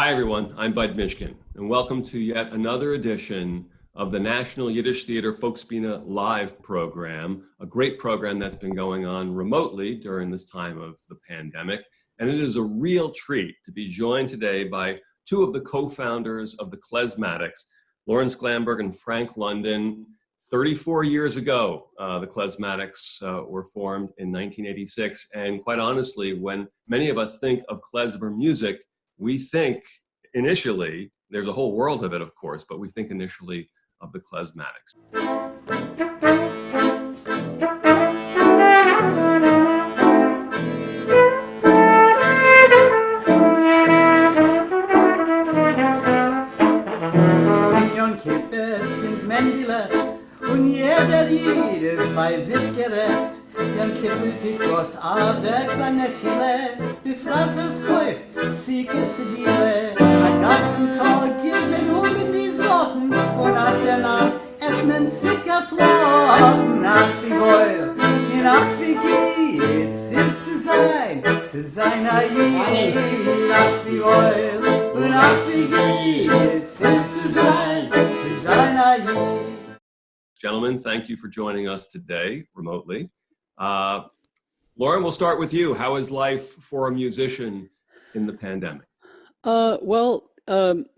Hi, everyone. I'm Bud Mishkin, and welcome to yet another edition of the National Yiddish Theater Folksbiene live program, a great program that's been going on remotely during this time of the pandemic. And it is a real treat to be joined today by two of the co-founders of the Klezmatics, Lorin Sklamberg and Frank London. 34 years ago, the Klezmatics were formed in 1986. And quite honestly, when many of us think of klezmer music, we think initially, there's a whole world of it, of course, but we think initially of the Klezmatics. In Yom Kippur sind Mendilecht und jedes bei sich gerecht. Yom Kippur dit Gott weg seine Chile, wie Freifels Käuf, Psyche Sedile. Ein ganzen Tag geht man in die Socken und nach der Nacht essen ein Zicker Flocken. Ach wie wohl, in ach wie geht's, ist zu sein ein Jid. Ach wie wohl, und ach wie geht's, ist zu sein ein Jid. Gentlemen, thank you for joining us today remotely. Lorin, we'll start with you. How is life for a musician in the pandemic?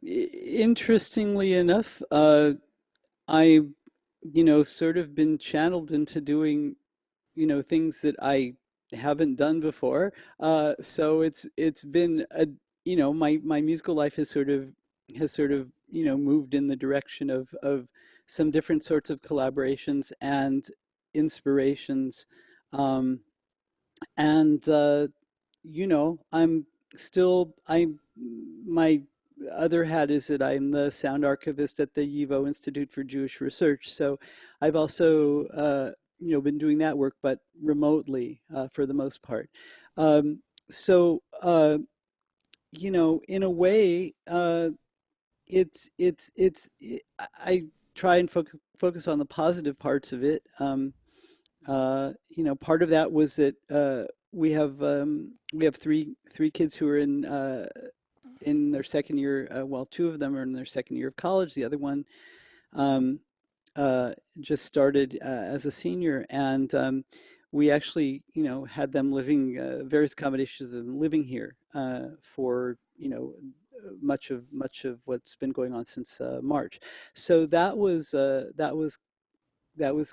Interestingly enough, I, sort of been channeled into doing, things that I haven't done before. So it's been my musical life has sort of moved in the direction of some different sorts of collaborations and inspirations. And my other hat is that I'm the sound archivist at the YIVO Institute for Jewish Research. So I've also been doing that work, but remotely for the most part. In a way, I try and focus on the positive parts of it. Part of that was that we have three kids who are in their second year. Well, two of them are in their second year of college. The other one just started as a senior, and we actually had them living various accommodations of them living here for much of what's been going on since March. So that was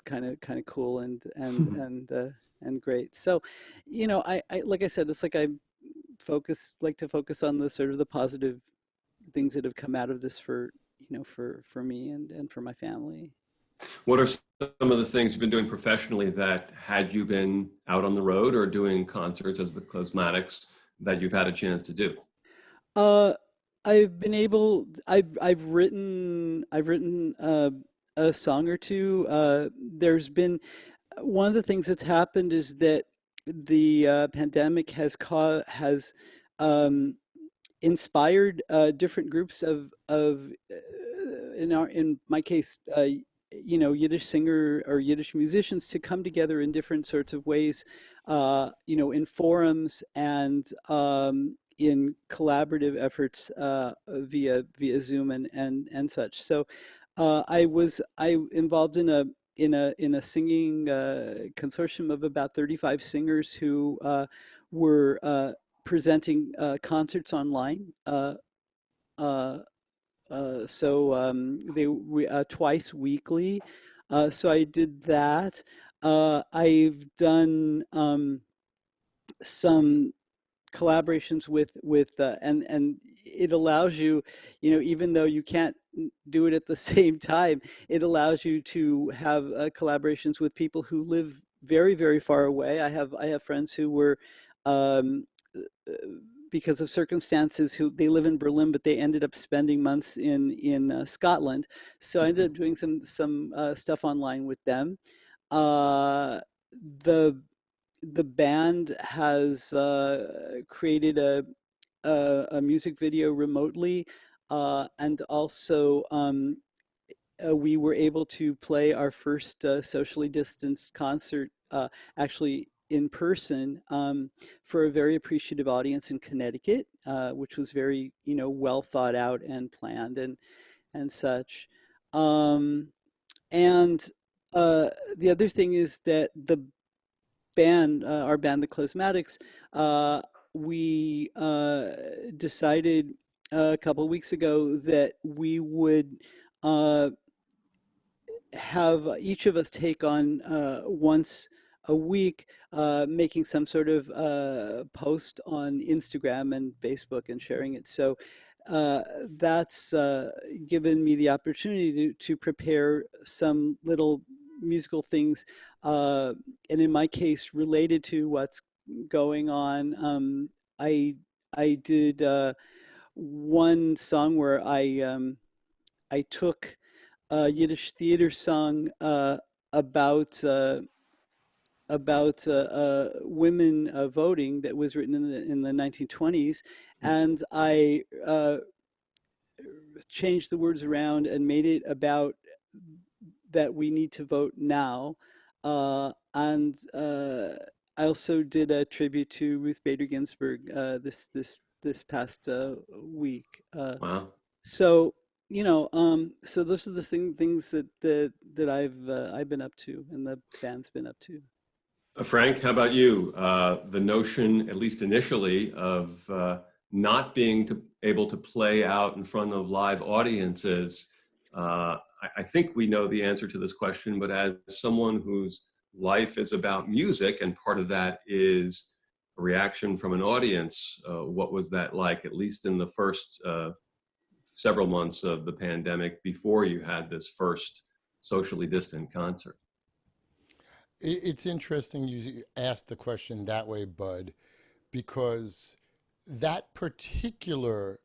kind of cool and great. So, I like I said, it's like I like to focus on the sort of the positive things that have come out of this for me and for my family. What are some of the things you've been doing professionally that, had you been out on the road or doing concerts as the Klezmatics, that you've had a chance to do? I've written a song or two. There's been one of the things that's happened is that the pandemic has inspired different groups of in my case Yiddish singer or Yiddish musicians to come together in different sorts of ways, in forums and in collaborative efforts via Zoom and such. So I involved in a singing consortium of about 35 singers who were presenting concerts online. Twice weekly. So I did that. I've done some collaborations with and it allows you, even though you can't do it at the same time, it allows you to have collaborations with people who live very, very far away. I have friends who were because of circumstances who they live in Berlin, but they ended up spending months in Scotland. So I ended up doing some stuff online with them. The band has created a music video remotely, and also we were able to play our first socially distanced concert actually in person for a very appreciative audience in Connecticut, which was very, well thought out and planned and such. Um, and the other thing is that the band, our band, the Klezmatics, we decided a couple of weeks ago that we would uh, have each of us take on once a week, making some sort of post on Instagram and Facebook and sharing it. So that's given me the opportunity to prepare some little musical things, and in my case, related to what's going on. I I did one song where I took a Yiddish theater song about women voting that was written in the 1920s, and I changed the words around and made it about that we need to vote now. And I also did a tribute to Ruth Bader Ginsburg this past week. Wow. So so those are the things that I've been up to, and the band's been up to. Frank, how about you? The notion, at least initially, of not being able to play out in front of live audiences. I think we know the answer to this question, but as someone whose life is about music, and part of that is a reaction from an audience, what was that like, at least in the first several months of the pandemic before you had this first socially distant concert? It's interesting you asked the question that way, Bud, because that particular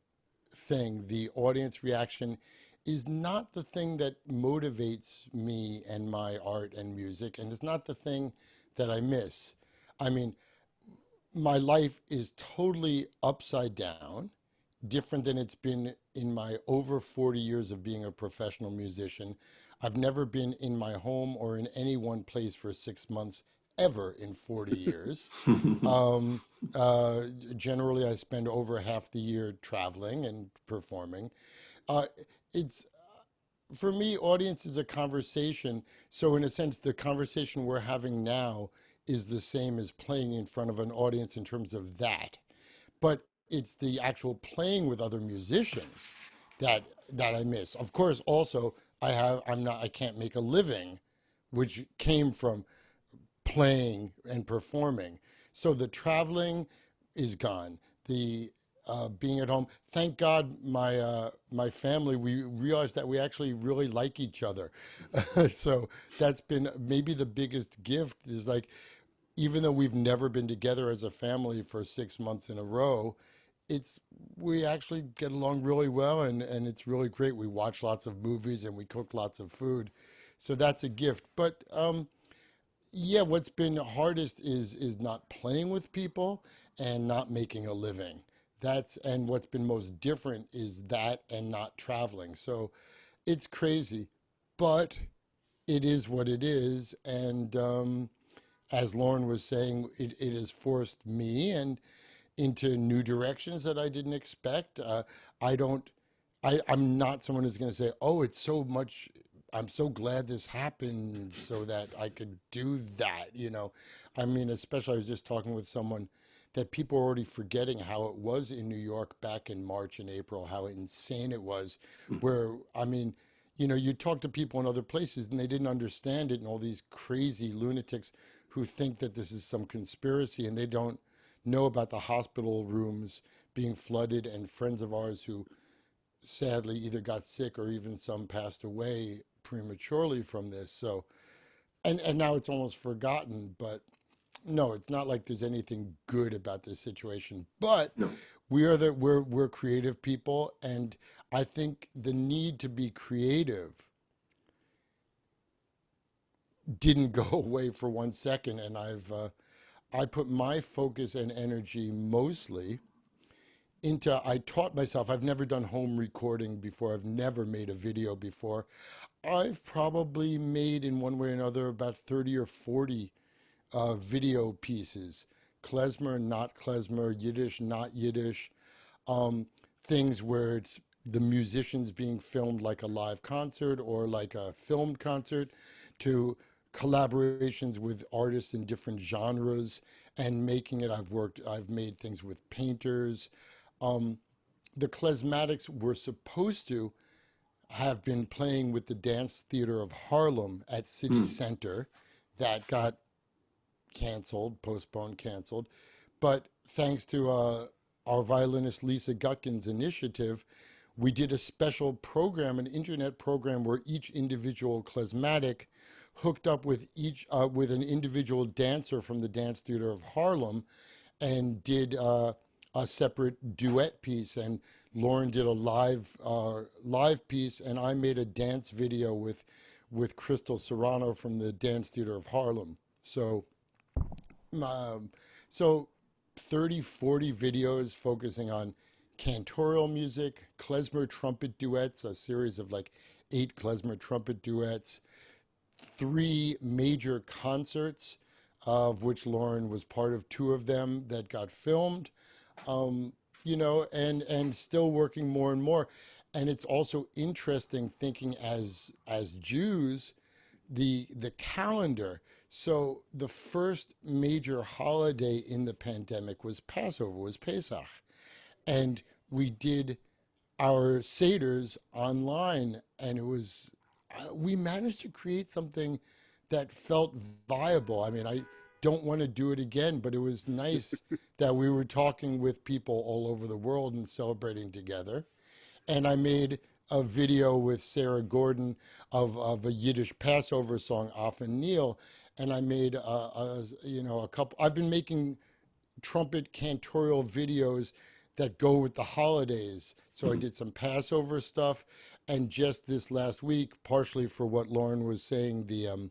thing, the audience reaction, is not the thing that motivates me and my art and music, and it's not the thing that I miss. I mean, my life is totally upside down, different than it's been in my over 40 years of being a professional musician. I've never been in my home or in any one place for 6 months ever in 40 years. Um, Generally, I spend over half the year traveling and performing. Uh, it's For me, audience is a conversation. So in a sense, the conversation we're having now is the same as playing in front of an audience in terms of that. But it's the actual playing with other musicians that I miss. Of course, also I can't make a living, which came from playing and performing. So the traveling is gone. The being at home. Thank God, my family. We realized that we actually really like each other. So that's been maybe the biggest gift. Is like, even though we've never been together as a family for 6 months in a row, it's we actually get along really well, and it's really great. We watch lots of movies and we cook lots of food, so that's a gift. But yeah, what's been hardest is not playing with people and not making a living. And what's been most different is that and not traveling. So it's crazy, but it is what it is. And as Lorin was saying, it has forced me and into new directions that I didn't expect. I don't, I'm not someone who's going to say, oh, it's so much, I'm so glad this happened so that I could do that. I mean, especially I was just talking with someone that people are already forgetting how it was in New York back in March and April, how insane it was, where, I mean, you talk to people in other places and they didn't understand it, and all these crazy lunatics who think that this is some conspiracy, and they don't know about the hospital rooms being flooded, and friends of ours who sadly either got sick or even some passed away prematurely from this. So, and now it's almost forgotten, but no, it's not like there's anything good about this situation. But No. we're creative people, and I think the need to be creative didn't go away for 1 second, and I put my focus and energy mostly into, I taught myself. I've never done home recording before. I've never made a video before. I've probably made, in one way or another, about 30 or 40 video pieces, klezmer, not klezmer, Yiddish, not Yiddish, things where it's the musicians being filmed like a live concert or like a filmed concert, to collaborations with artists in different genres and making it. I've made things with painters. The Klezmatics were supposed to have been playing with the Dance Theater of Harlem at City Center. That got postponed, canceled. But thanks to our violinist Lisa Gutkin's initiative, we did a special program, an internet program, where each individual klezmatic hooked up with with an individual dancer from the Dance Theater of Harlem and did a separate duet piece. And Lorin did a live piece, and I made a dance video with Crystal Serrano from the Dance Theater of Harlem. So 30, 40 videos focusing on cantorial music, klezmer trumpet duets, a series of like 8 klezmer trumpet duets, 3 major concerts, of which Lorin was part of 2 of them that got filmed, you know, and still working more and more. And it's also interesting thinking as Jews, the calendar. So the first major holiday in the pandemic was Passover, was Pesach. And we did our Seders online, and it was, we managed to create something that felt viable. I mean, I don't want to do it again, but it was nice that we were talking with people all over the world and celebrating together. And I made a video with Sarah Gordon of a Yiddish Passover song, Often Kneel, and I made a couple. I've been making trumpet cantorial videos that go with the holidays. So I did some Passover stuff, and just this last week, partially for what Lorin was saying, the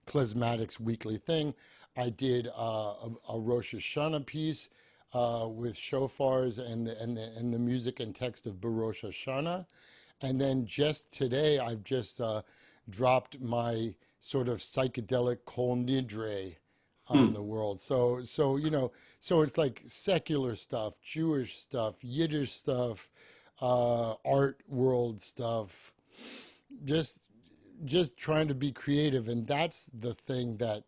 Klezmatics weekly thing, I did a Rosh Hashanah piece with shofars and the music and text of Barosh Hashanah. And then just today, I've just dropped my sort of psychedelic Kol Nidre on the world. So you know, so it's like secular stuff, Jewish stuff, Yiddish stuff, art world stuff, just trying to be creative. And that's the thing that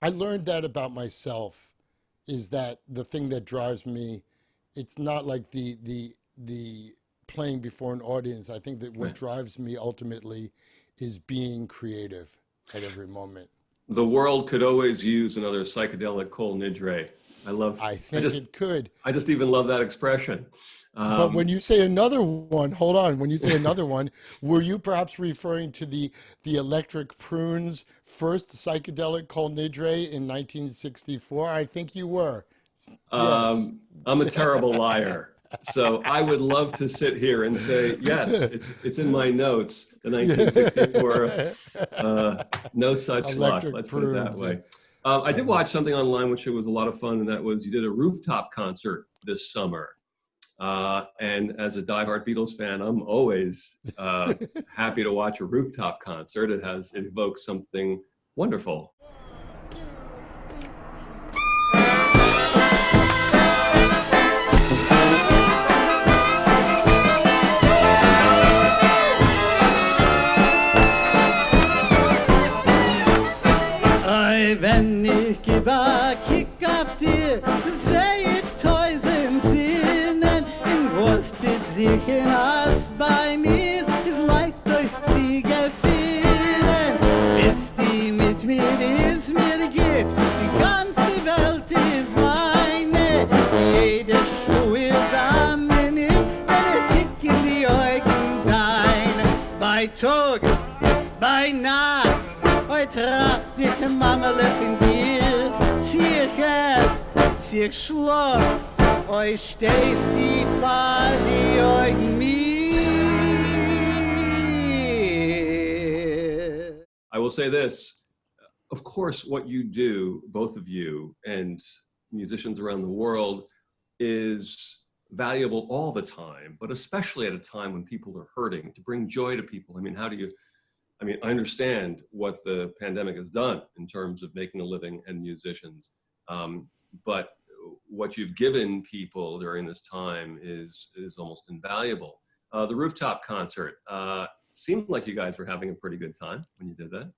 I learned that about myself, is that the thing that drives me, it's not like the playing before an audience. I think that what drives me ultimately is being creative at every moment. The world could always use another psychedelic Kol Nidre. I think it could. I just even love that expression. But when you say another one, hold on. When you say another one, were you perhaps referring to the Electric Prunes' first psychedelic Kol Nidre in 1964? I think you were. Yes. I'm a terrible liar. So I would love to sit here and say, yes, it's in my notes, the 1964, no such luck, let's put it that way. I did watch something online, which was a lot of fun, and that was you did a rooftop concert this summer. And as a diehard Beatles fan, I'm always happy to watch a rooftop concert. It evokes something wonderful. Wenn ich gebe Kick auf dir, seh ich tausend Sinnen. In Wurst zieht sich in Arzt bei mir, ist leicht durchs Ziege fielen. Bis die mit mir ist, mir geht, die ganze Welt ist meine. Jede Schuh ist am Minute, wenn ich kick in die Augen deine. Bei Tag, bei Nacht, heute tracht dich Mamele von dir, zieh ich es, zieh ich Schluck, euch stehst die vor die Augen mir. I will say this, of course, what you do, both of you and musicians around the world, is valuable all the time, but especially at a time when people are hurting, to bring joy to people. I mean, how do you I mean, I understand what the pandemic has done in terms of making a living and musicians, but what you've given people during this time is almost invaluable. The rooftop concert seemed like you guys were having a pretty good time when you did that.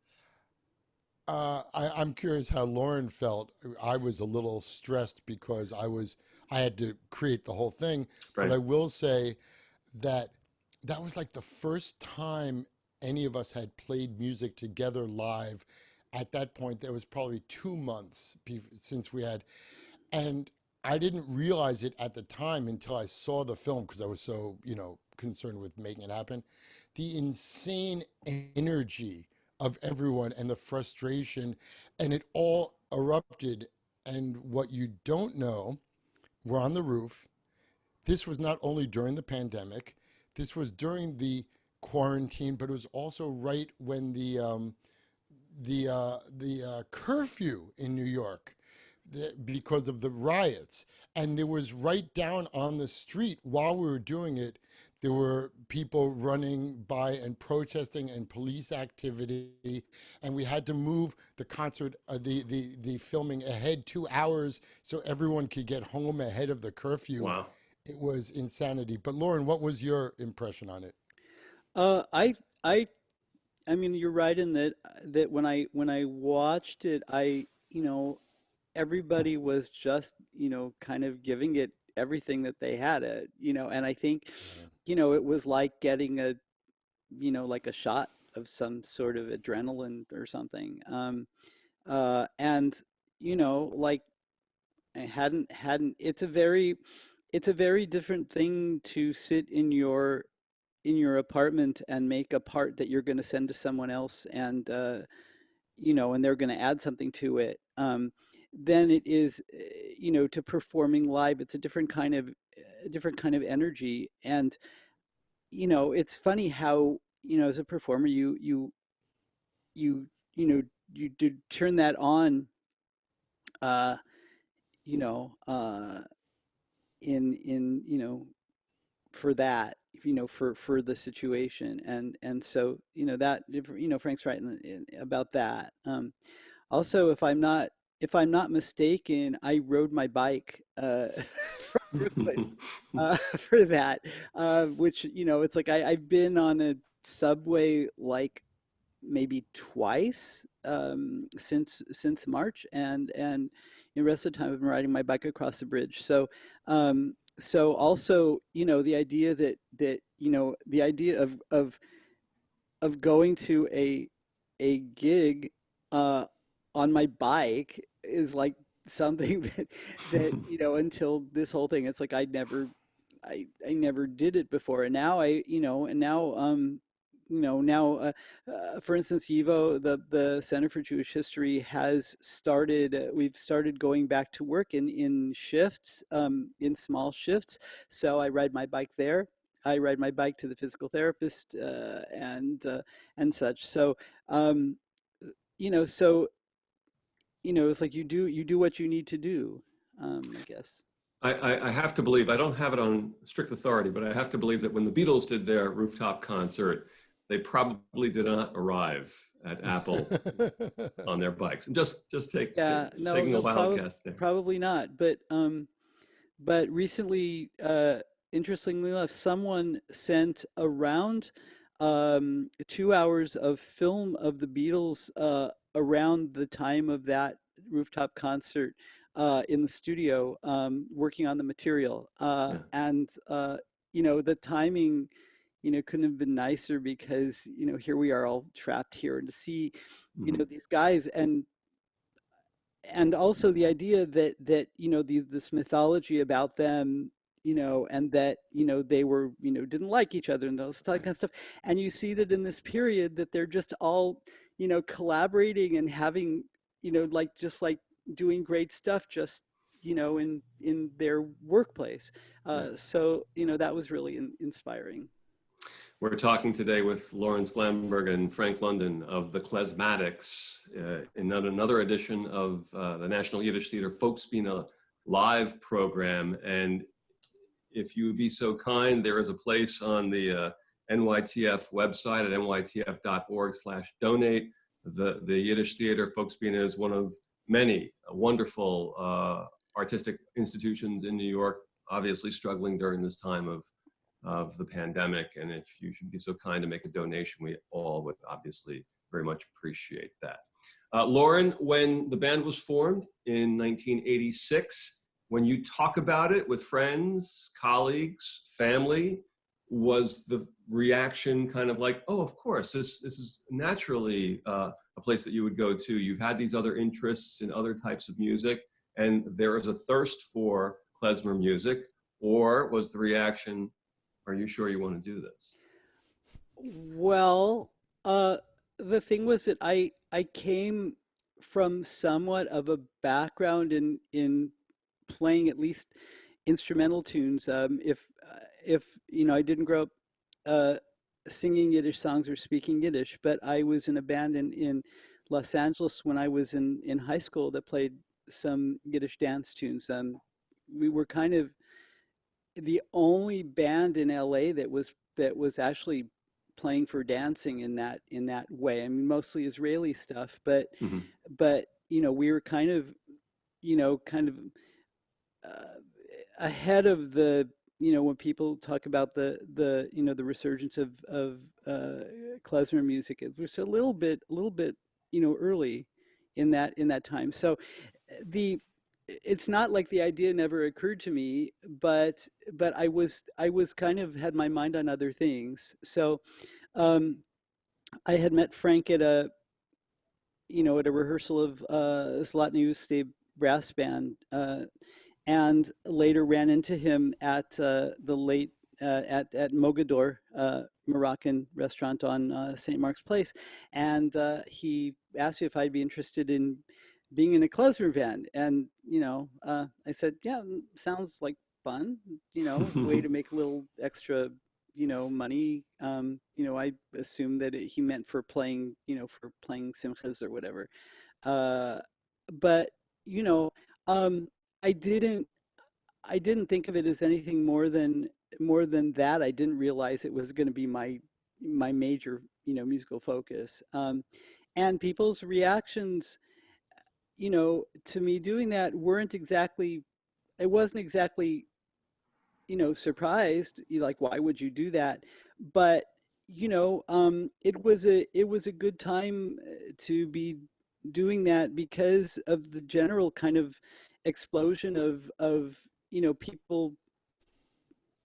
I'm curious how Lorin felt. I was a little stressed because I had to create the whole thing, but Right. I will say that that was like the first time any of us had played music together live. At that point, there was probably 2 months since we had, and I didn't realize it at the time until I saw the film because I was so, concerned with making it happen. The insane energy of everyone and the frustration, and it all erupted. And what you don't know, we're on the roof. This was not only during the pandemic, this was during the quarantine, but it was also right when the curfew in New York because of the riots. And there was right down on the street while we were doing it, there were people running by and protesting and police activity. And we had to move the concert, the filming ahead 2 hours so everyone could get home ahead of the curfew. Wow. It was insanity. But Lauren, what was your impression on it? Uh, I, I, I mean, you're right in that when I watched it, everybody was just, kind of giving it everything that they had, and I think, Yeah. it was like getting like a shot of some sort of adrenaline or something. And, like I hadn't, it's a very different thing to sit in your apartment and make a part that you're going to send to someone else, and they're going to add something to it, than it is, to performing live. It's a different kind of energy. And, it's funny how, as a performer, you, you know, you do turn that on, uh, you know, uh, in for that, for the situation. And so, that, Frank's right about that. Also, if I'm not mistaken, I rode my bike from Brooklyn for that, which, it's like I've been on a subway like maybe twice, since March, and the rest of the time I've been riding my bike across the bridge. So also, the idea of going to a gig, on my bike is like something that until this whole thing, it's like I never did it before. And now for instance, YIVO, the Center for Jewish History, has started. We've started going back to work in shifts, in small shifts. So I ride my bike there. I ride my bike to the physical therapist, and such. So, um, so it's like you do what you need to do. I guess. I have to believe, I don't have it on strict authority, but I have to believe that when the Beatles did their rooftop concert, they probably did not arrive at Apple on their bikes. And just Yeah, no, taking a no, wild guess there. probably not. But recently, interestingly enough, someone sent around, 2 hours of film of the Beatles, around the time of that rooftop concert, in the studio, working on the material. Yeah. And the timing, couldn't have been nicer, because, here we are all trapped here, and to see, Mhm. these guys, and also the idea that this mythology about them, and that, they were, didn't like each other, and those kind Right. of stuff. And you see that in this period, that they're just all, collaborating and having, like, just like doing great stuff, just, in their workplace. Right. So, that was really inspiring. We're talking today with Lorin Sklamberg and Frank London of the Klezmatics, in another edition of the National Yiddish Theater Folksbiene live program. And if you would be so kind, there is a place on the NYTF website at nytf.org/donate. The Yiddish Theater Folksbiene is one of many wonderful artistic institutions in New York, obviously struggling during this time of the pandemic. And if you should be so kind to make a donation, we all would obviously very much appreciate that. Lorin, when the band was formed in 1986, when you talk about it with friends, colleagues, family, was the reaction kind of like, oh, of course, this is naturally a place that you would go to. You've had these other interests in other types of music, and there is a thirst for klezmer music? Or was the reaction, are you sure you want to do this? Well, the thing was that I came from somewhat of a background in playing at least instrumental tunes. If you know, I didn't grow up uh, singing Yiddish songs or speaking Yiddish, but I was in a band in Los Angeles when I was in high school that played some Yiddish dance tunes. We were kind of the only band in LA that was actually playing for dancing in that way. I mean, mostly Israeli stuff, Mm-hmm. but you know, we were kind of kind of uh, ahead of the, you know, when people talk about the you know, the resurgence of klezmer music, it was a little bit, you know, early in that time. So the it's not like the idea never occurred to me, but I was kind of had my mind on other things. So um, I had met Frank at a, you know, at a rehearsal of Zlatny State brass band, and later ran into him at the late at Mogador Moroccan restaurant on St. Mark's Place, and he asked me if I'd be interested in being in a klezmer band, and you know, I said, yeah, sounds like fun, you know, way to make a little extra, you know, money. You know, I assumed that he meant for playing, you know, for playing simchas or whatever. Uh, but you know, um, I didn't I didn't think of it as anything more than that. I didn't realize it was going to be my major, you know, musical focus. And people's reactions, you know, to me doing that weren't exactly. It wasn't exactly, you know, surprised. You like, why would you do that? But you know, it was a good time to be doing that because of the general kind of explosion of you know, people,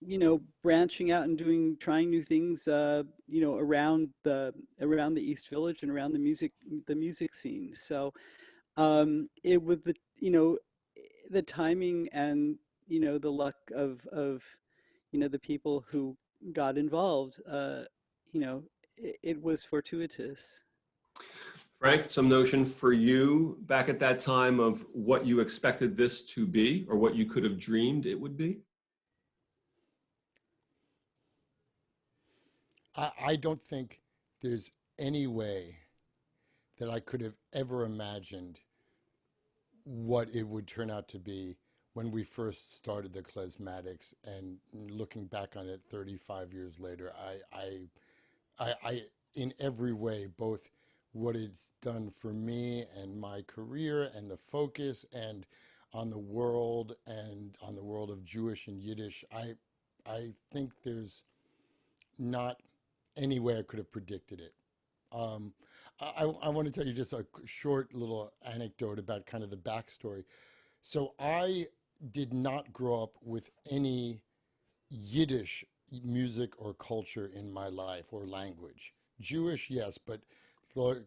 you know, branching out and doing trying new things, you know, around the East Village and around the music scene. So it was the, you know, the timing and, you know, the luck of you know, the people who got involved. You know, it was fortuitous. Frank, some notion for you back at that time of what you expected this to be or what you could have dreamed it would be? I don't think there's any way that I could have ever imagined what it would turn out to be when we first started the Klezmatics. And looking back on it 35 years later, I in every way, both what it's done for me and my career and the focus and on the world and on the world of Jewish and Yiddish, I think there's not any way I could have predicted it. Um, I want to tell you just a short little anecdote about kind of the backstory. So I did not grow up with any Yiddish music or culture in my life or language. Jewish, yes, but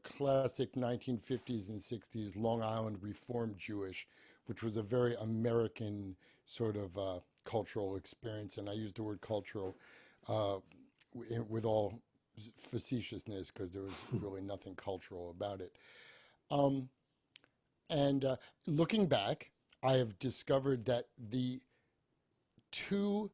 classic 1950s and 60s Long Island Reformed Jewish, which was a very American sort of cultural experience. And I use the word cultural uh, with all facetiousness because there was really nothing cultural about it. Um, and looking back, I have discovered that the two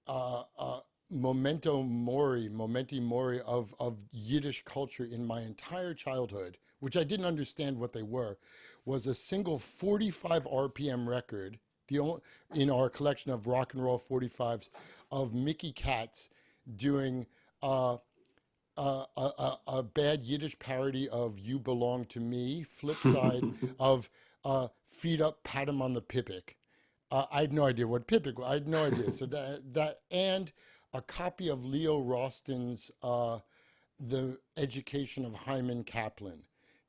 uh, uh, momenti mori of Yiddish culture in my entire childhood, which I didn't understand what they were, was a single 45 RPM record, the only, in our collection of rock and roll 45s, of Mickey Katz doing uh, a bad Yiddish parody of "You Belong to Me," flip side of "Feet Up, Pat 'em on the Pippic." I had no idea what Pippic was. I had no idea. So that and a copy of Leo Roston's "The Education of Hyman Kaplan."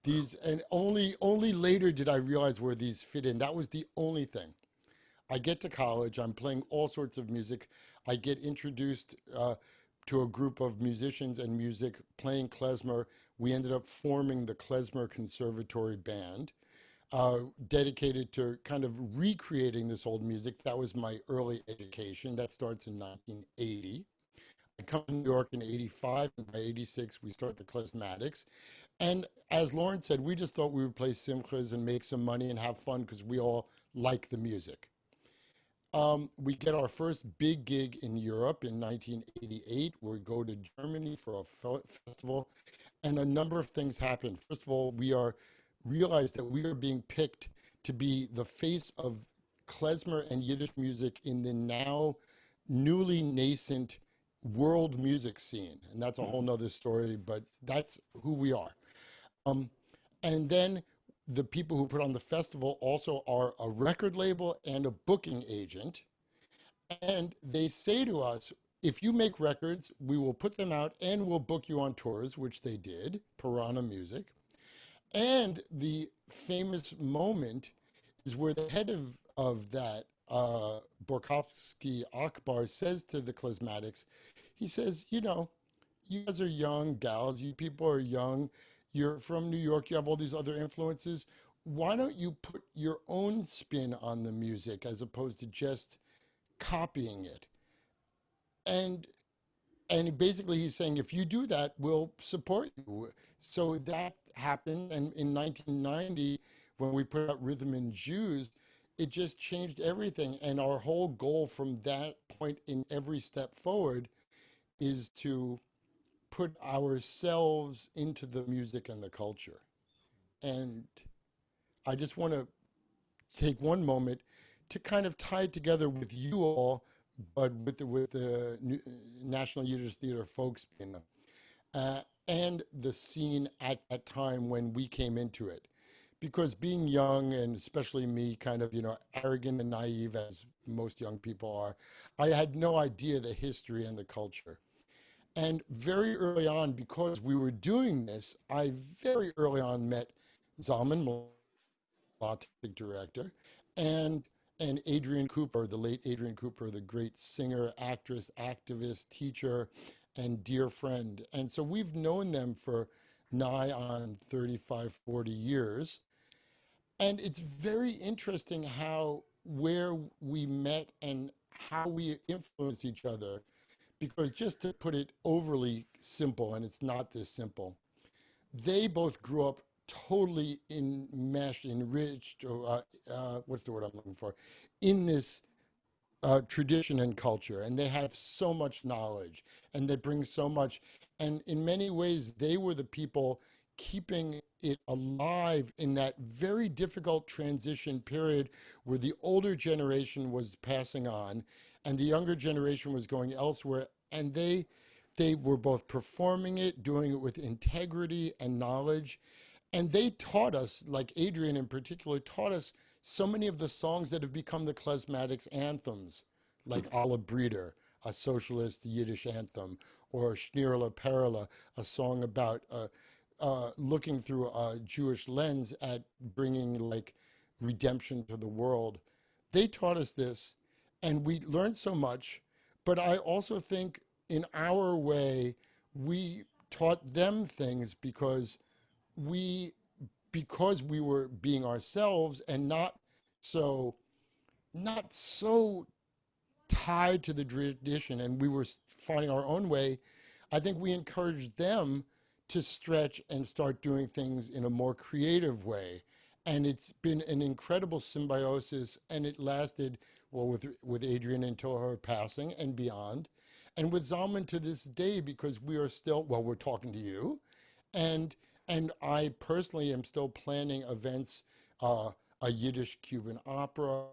These, and only later did I realize where these fit in. That was the only thing. I get to college, I'm playing all sorts of music. I get introduced to a group of musicians and music playing klezmer. We ended up forming the Klezmer Conservatory Band, dedicated to kind of recreating this old music. That was my early education. That starts in 1980. I come to New York in 85, and by 86, we start the Klezmatics. And as Lorin said, we just thought we would play simchas and make some money and have fun because we all like the music. We get our first big gig in Europe in 1988. We go to Germany for a festival, and a number of things happen. First of all, we realize that we are being picked to be the face of klezmer and Yiddish music in the now newly nascent world music scene. And that's a whole nother story, but that's who we are. And then the people who put on the festival also are a record label and a booking agent. And they say to us, if you make records, we will put them out and we'll book you on tours, which they did, Piranha Music. And the famous moment is where the head of that, Borkowski Akbar, says to the Klezmatics, he says, you know, you guys are young gals, you people are young, you're from New York, you have all these other influences. Why don't you put your own spin on the music as opposed to just copying it? And basically he's saying, if you do that, we'll support you. So that happened. And in 1990, when we put out Rhythm and Jews, it just changed everything. And our whole goal from that point in every step forward is to put ourselves into the music and the culture. And I just want to take one moment to kind of tie it together with you all, but with the National Yiddish Theater Folksbiene, and the scene at that time when we came into it. Because being young, and especially me, kind of, arrogant and naive as most young people are, I had no idea the history and the culture. And very early on, because we were doing this, I very early on met Zalman, director, and Adrienne Cooper, the late Adrienne Cooper, the great singer, actress, activist, teacher, and dear friend. And so we've known them for nigh on 35, 40 years. And it's very interesting where we met and how we influenced each other. Because just to put it overly simple, and it's not this simple, they both grew up totally enmeshed, enriched, or what's the word I'm looking for, in this tradition and culture. And they have so much knowledge, and they bring so much. And in many ways, they were the people keeping it alive in that very difficult transition period where the older generation was passing on and the younger generation was going elsewhere. And they were both performing it, doing it with integrity and knowledge. And they taught us, like Adrienne in particular, taught us so many of the songs that have become the Klezmatics anthems, like Alla Breeder, a socialist Yiddish anthem, or Schneerla Perla, a song about looking through a Jewish lens at bringing like redemption to the world. They taught us this, and we learned so much. But I also think in our way, we taught them things because we were being ourselves and not so tied to the tradition, and we were finding our own way. I think we encouraged them to stretch and start doing things in a more creative way. And it's been an incredible symbiosis, and it lasted, well, with Adrienne until her passing and beyond. And with Zalman to this day, because we are still, well, we're talking to you. And I personally am still planning events, a Yiddish Cuban opera,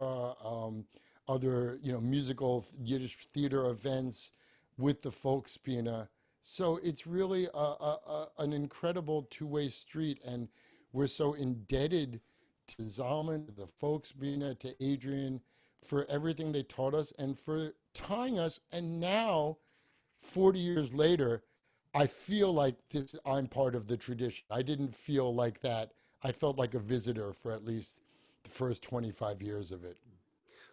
other, musical Yiddish theater events with the Folksbiene So it's really an incredible two-way street, and we're so indebted to Zalman, to the Folksbiene, to Adrian for everything they taught us and for tying us. And now, 40 years later, I feel like I'm part of the tradition. I didn't feel like that. I felt like a visitor for at least the first 25 years of it.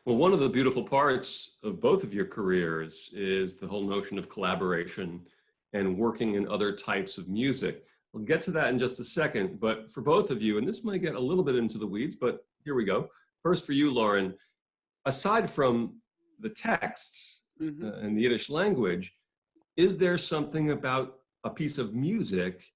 Well, one of the beautiful parts of both of your careers is the whole notion of collaboration and working in other types of music. We'll get to that in just a second, but for both of you, and this might get a little bit into the weeds, but here we go. First for you, Lorin, aside from the texts and the Yiddish language, is there something about a piece of music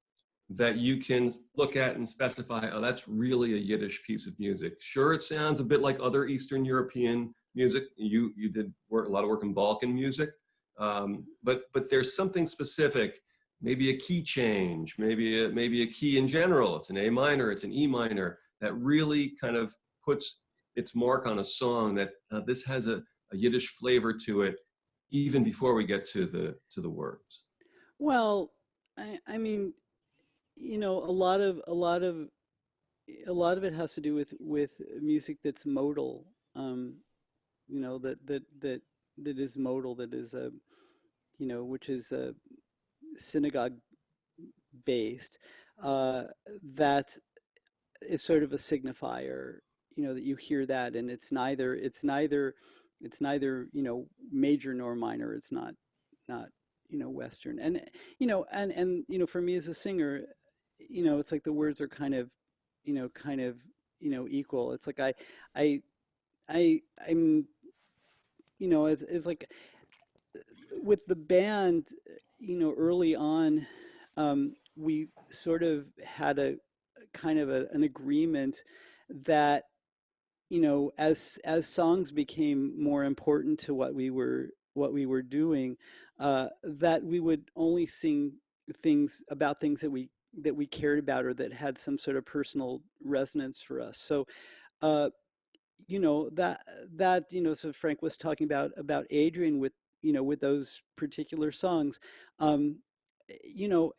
that you can look at and specify, oh, that's really a Yiddish piece of music? Sure, it sounds a bit like other Eastern European music. You did a lot of work in Balkan music, but there's something specific, maybe a key change, maybe a key in general. It's an A minor, it's an E minor, that really kind of puts its mark on a song that this has a Yiddish flavor to it, even before we get to the words. Well, I mean, a lot of it has to do with music that's modal. That is modal. That is which is synagogue based. That is sort of a signifier. That you hear that, and it's neither major nor minor. It's not Western. And for me as a singer, it's like the words are kind of equal. It's like I'm it's like with the band, early on, we sort of had a kind of an agreement that as songs became more important to what we were doing, that we would only sing things that we cared about or that had some sort of personal resonance for us. So so Frank was talking about Adrian with those particular songs. You know,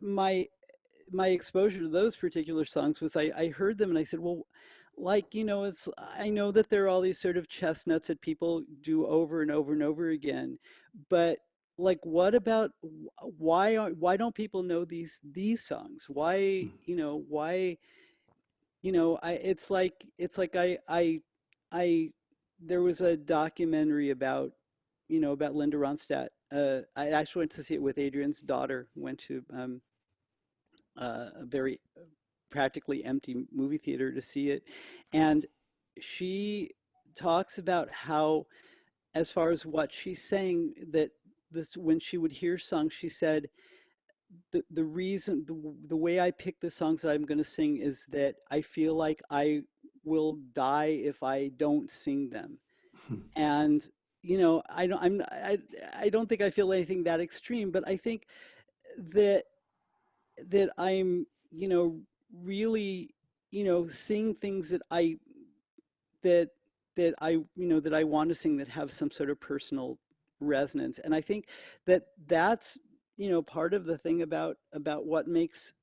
my my exposure to those particular songs was I heard them and I said, well, it's I know that there are all these sort of chestnuts that people do over and over and over again, but what about why don't people know these songs? Why I it's like I there was a documentary about Linda Ronstadt. I actually went to see it with Adrian's daughter. Went to a very practically empty movie theater to see it, and she talks about how, as far as what she's saying, that this when she would hear songs, she said the reason the way I pick the songs that I'm going to sing is that I feel like I will die if I don't sing them. And I don't think I feel anything that extreme, but I think that I'm really sing things that that I want to sing that have some sort of personal resonance. And I think that's part of the thing about what makes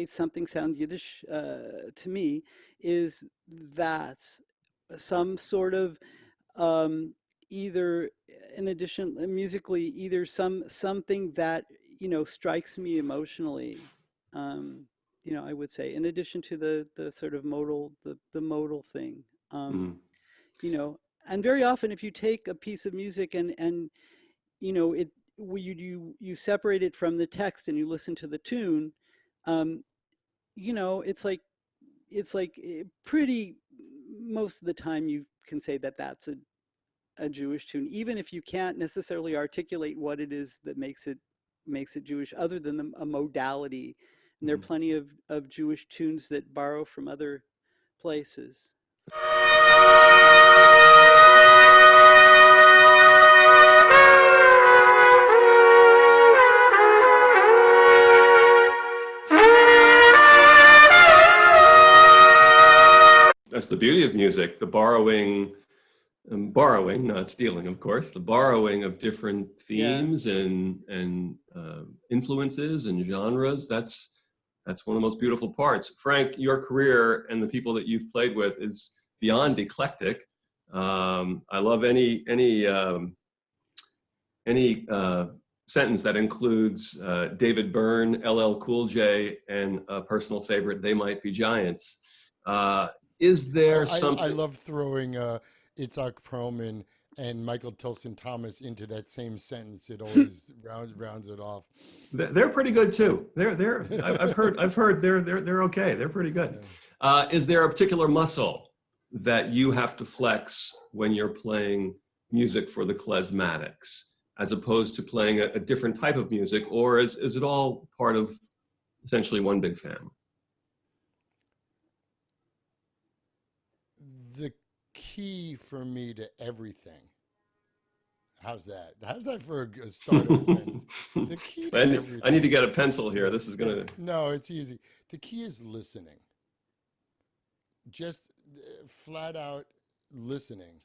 something sound Yiddish to me is that some sort of either in addition musically, either something that strikes me emotionally, I would say, in addition to the sort of the modal thing. Mhm. And very often if you take a piece of music and it you separate it from the text and you listen to the tune, um, it's like pretty most of the time you can say that that's a Jewish tune, even if you can't necessarily articulate what it is that makes it Jewish, other than a modality. And there are Mhm. plenty of Jewish tunes that borrow from other places. That's the beauty of music, the borrowing borrowing, not stealing, of course, the borrowing of different Yeah. themes and influences and genres. That's one of the most beautiful parts. Frank, your career and the people that you've played with is beyond eclectic. I love any sentence that includes David Byrne, LL Cool J, and a personal favorite, They Might Be Giants. Is there I something? love throwing Itzhak Perlman and Michael Tilson Thomas into that same sentence. It always rounds it off. They're pretty good too. I've heard they're okay. They're pretty good. Yeah. Is there a particular muscle that you have to flex when you're playing music for the Klezmatics, as opposed to playing a different type of music, or is it all part of essentially one big family? The key for me to everything. How's that? How's that for a start of a sentence? The key to I need to everything. get a pencil here. Yeah, This is yeah. gonna. No, it's easy. The key is listening. Just flat out listening.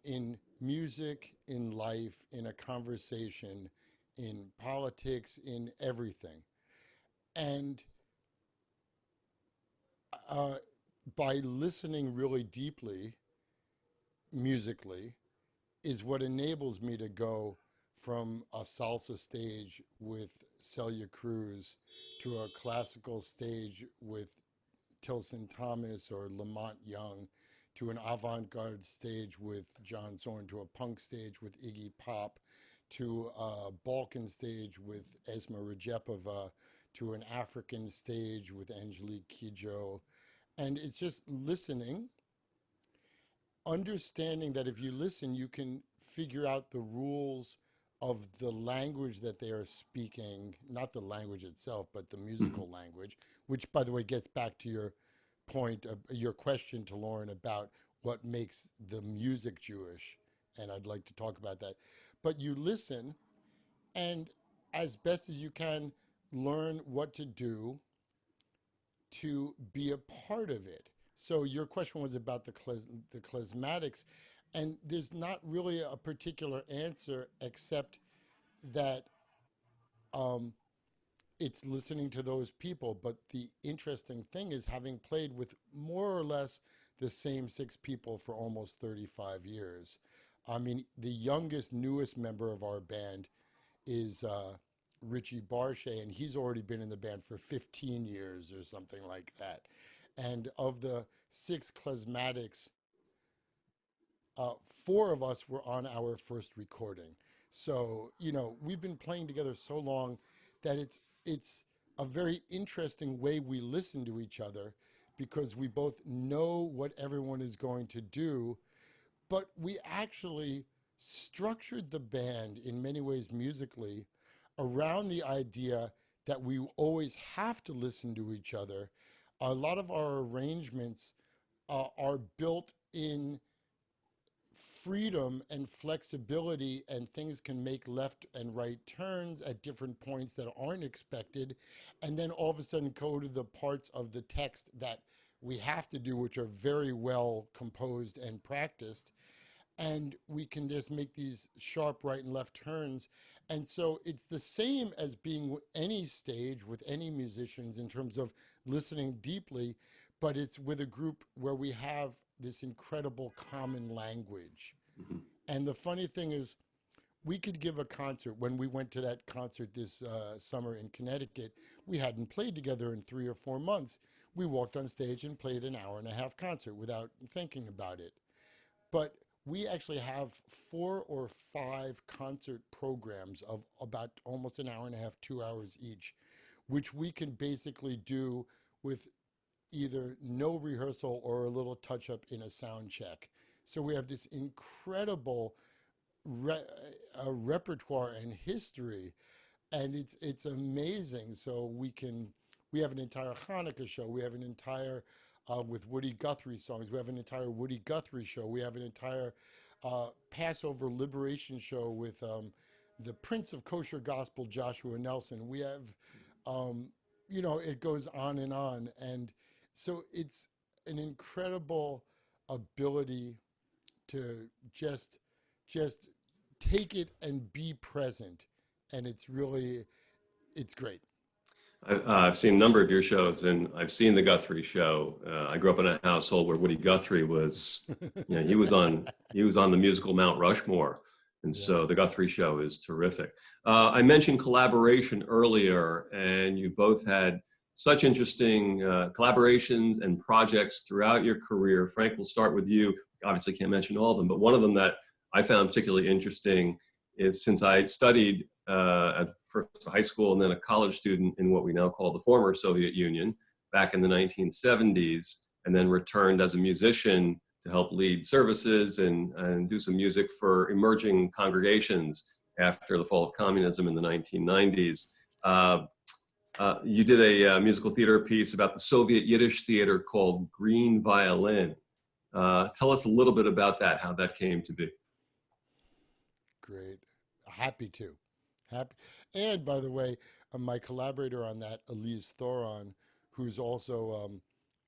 In music, in life, in a conversation, in politics, in everything. And uh, by listening really deeply, musically, is what enables me to go from a salsa stage with Celia Cruz to a classical stage with Tilson Thomas or Lamont Young, to an avant-garde stage with John Zorn, to a punk stage with Iggy Pop, to a Balkan stage with Esma Rajepova, to an African stage with Angelique Kidjo. And it's just listening, understanding that if you listen, you can figure out the rules of the language that they are speaking, not the language itself, but the musical language, which, by the way, gets back to your point, your question to Lorin about what makes the music Jewish. And I'd like to talk about that. But you listen, and as best as you can, learn what to do to be a part of it. So your question was about the klezmatics, and there's not really a particular answer except that um, it's listening to those people. But the interesting thing is, having played with more or less the same six people for almost 35 years. I mean, the youngest, newest member of our band is Richie Barshay, and he's already been in the band for 15 years or something like that. And of the six Klezmatics, four of us were on our first recording. So, we've been playing together so long that it's a very interesting way we listen to each other, because we both know what everyone is going to do, but we actually structured the band in many ways musically around the idea that we always have to listen to each other. A lot of our arrangements are built in freedom and flexibility, and things can make left and right turns at different points that aren't expected, and then all of a sudden go to the parts of the text that we have to do, which are very well composed and practiced, and we can just make these sharp right and left turns. And so it's the same as being any stage with any musicians in terms of listening deeply, but it's with a group where we have this incredible common language. Mhm. And the funny thing is, we could give a concert. When we went to that concert this summer in Connecticut, we hadn't played together in 3 or 4 months. We walked on stage and played an hour and a half concert without thinking about it. But we actually have 4 or 5 concert programs of about almost an hour and a half, 2 hours each, which we can basically do with either no rehearsal or a little touch up in a sound check. So we have this incredible re- repertoire and history, and it's amazing. So we have an entire Hanukkah show. We have an entire with Woody Guthrie songs. We have an entire Woody Guthrie show. We have an entire Passover liberation show with the Prince of Kosher Gospel, Joshua Nelson. We have, it goes on and on. And so it's an incredible ability to just take it and be present, and it's great. I've seen a number of your shows, and I've seen the Guthrie show. I grew up in a household where Woody Guthrie was, he was on the musical Mount Rushmore, and Yeah. so the Guthrie show is terrific. I mentioned collaboration earlier, and you've both had such interesting collaborations and projects throughout your career. Frank, we'll start with you. Obviously, can't mention all of them, but one of them that I found particularly interesting is, since I studied at first high school and then a college student in what we now call the former Soviet Union back in the 1970s, and then returned as a musician to help lead services and do some music for emerging congregations after the fall of communism in the 1990s. You did a musical theater piece about the Soviet Yiddish theater called Green Violin. Tell us a little bit about that, how that came to be. Great. Happy to. Happy. And by the way, my collaborator on that, Elise Thoron, who's also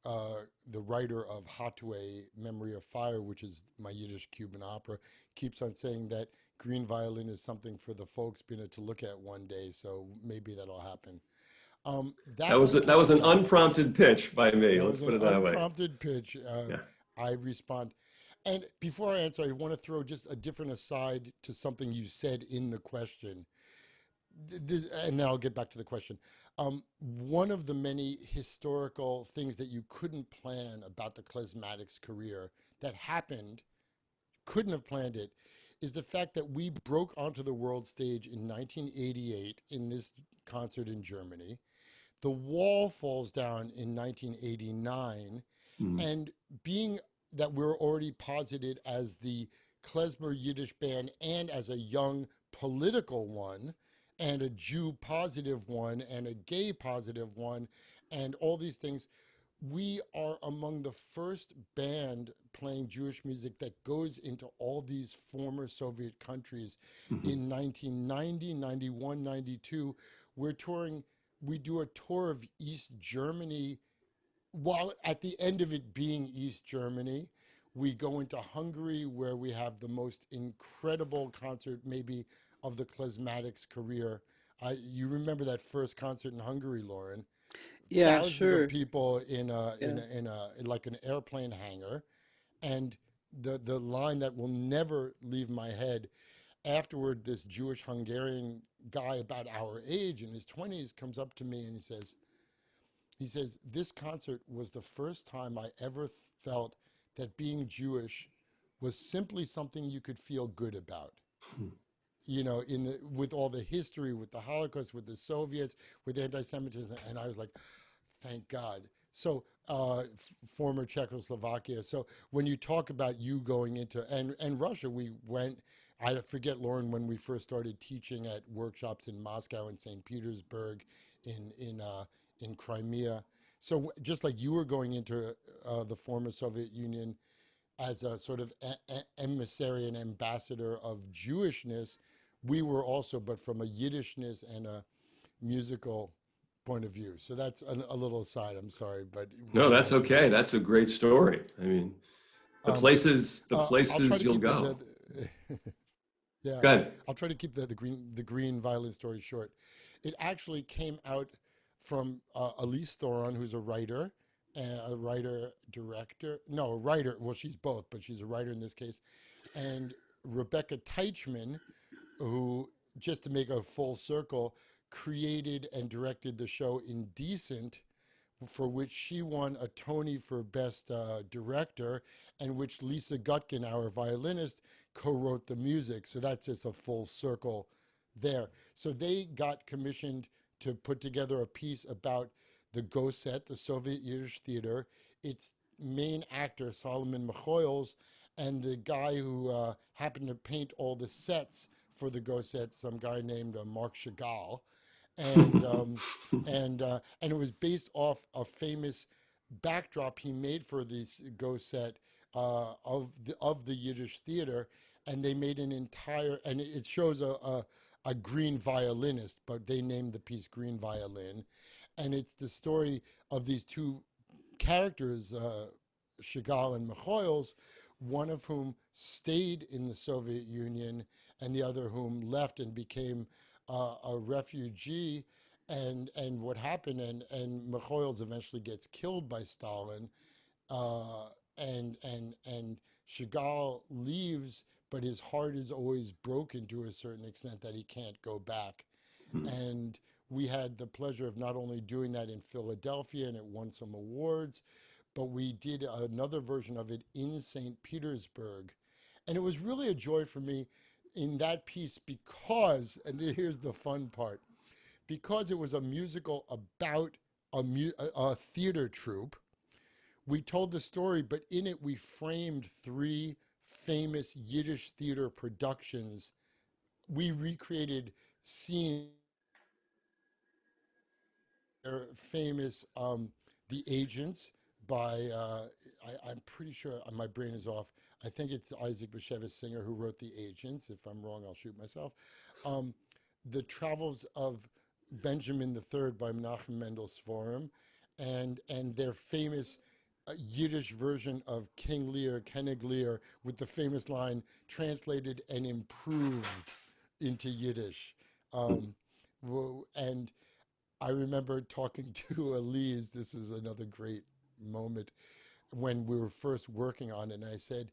the writer of Hatue, Memory of Fire, which is my Yiddish Cuban opera, keeps on saying that Green Violin is something for the Folksbiene to look at one day. So maybe that'll happen. That was an unprompted pitch by me. Let's put it that way. Unprompted pitch. Yeah. I respond. And before I answer, I want to throw just a different aside to something you said in the question. And then I'll get back to the question. One of the many historical things that you couldn't plan about the Klezmatics career that happened, couldn't have planned it, is the fact that we broke onto the world stage in 1988 in this concert in Germany. The wall falls down in 1989, and being that we're already posited as the klezmer Yiddish band and as a young political one, and a Jew positive one, and a gay positive one, and all these things, we are among the first band playing Jewish music that goes into all these former Soviet countries. In 1990, 91, 92, we're touring, we do a tour of East Germany, while at the end of it being East Germany. We go into Hungary, where we have the most incredible concert maybe of the Klezmatics career. You remember that first concert in Hungary, Lorin? Yeah, Thousands sure. of people in like an airplane hangar, and the line that will never leave my head. Afterward, this Jewish Hungarian guy about our age in his 20s comes up to me and he says, this concert was the first time I ever felt that being Jewish was simply something you could feel good about. With all the history, with the Holocaust, with the Soviets, with anti-Semitism, and I was like, thank God. So former Czechoslovakia. So when you talk about you going into, and Russia, we went, I forget, Lorin, when we first started teaching at workshops in Moscow and St. Petersburg, in Crimea. So just like you were going into the former Soviet Union as a sort of emissary and ambassador of Jewishness, we were also, but from a Yiddishness and a musical point of view. So that's a little aside. I'm sorry, but no, that's okay. That's a great story. I mean, the places you'll go. Yeah, go ahead. I'll try to keep the green violin story short. It actually came out from Elise Thoron, who's a writer. Well, she's both, but she's a writer in this case. And Rebecca Teichman, who, just to make a full circle, created and directed the show Indecent, for which she won a Tony for Best Director, and which Lisa Gutkin, our violinist, co-wrote the music. So that's just a full circle there. So they got commissioned to put together a piece about the Goset, the Soviet Yiddish theater, its main actor, Solomon Michoels, and the guy who happened to paint all the sets for the Goset, some guy named Marc Chagall. And it was based off a famous backdrop he made for this Goset of the Yiddish theater, and they made an entire, and it shows a green violinist, but they named the piece Green Violin. And it's the story of these two characters, Chagall and Michoels, one of whom stayed in the Soviet Union and the other whom left and became a refugee. And what happened, and Mikhails eventually gets killed by Stalin, uh, and Chagall leaves, but his heart is always broken to a certain extent that he can't go back. Hmm. And we had the pleasure of not only doing that in Philadelphia, and it won some awards, but we did another version of it in St. Petersburg. And it was really a joy for me in that piece because, and here's the fun part, because it was a musical about a theater troupe. We told the story, but in it we framed three famous Yiddish theater productions. We recreated scenes, famous The Agents by, I'm pretty sure my brain is off. I think it's Isaac Bashevis Singer who wrote The Agents. If I'm wrong, I'll shoot myself. The Travels of Benjamin III by Menachem Mendel Svorim, and their famous Yiddish version of King Lear, Kennig Lear, with the famous line translated and improved into Yiddish. Um, and I remember talking to Elise, this is another great moment, when we were first working on it, and I said,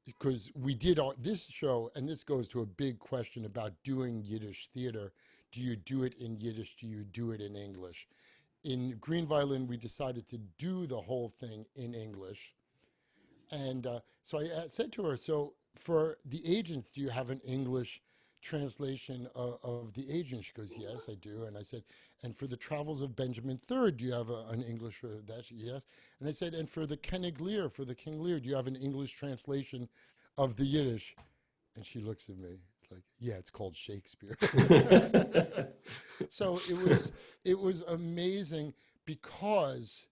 because we did this show, and this goes to a big question about doing Yiddish theater. Do you do it in Yiddish? Do you do it in English? In Green Violin, we decided to do the whole thing in English. And so I said to her, so for The Agents, do you have an English translation of The Agent? She goes, yes, I do. And I said, and for The Travels of Benjamin III, do you have an English for that? She, yes. And I said, and for the Kennig Lear, for the King Lear, do you have an English translation of the Yiddish? And she looks at me, it's like, yeah, it's called Shakespeare. So it was amazing because,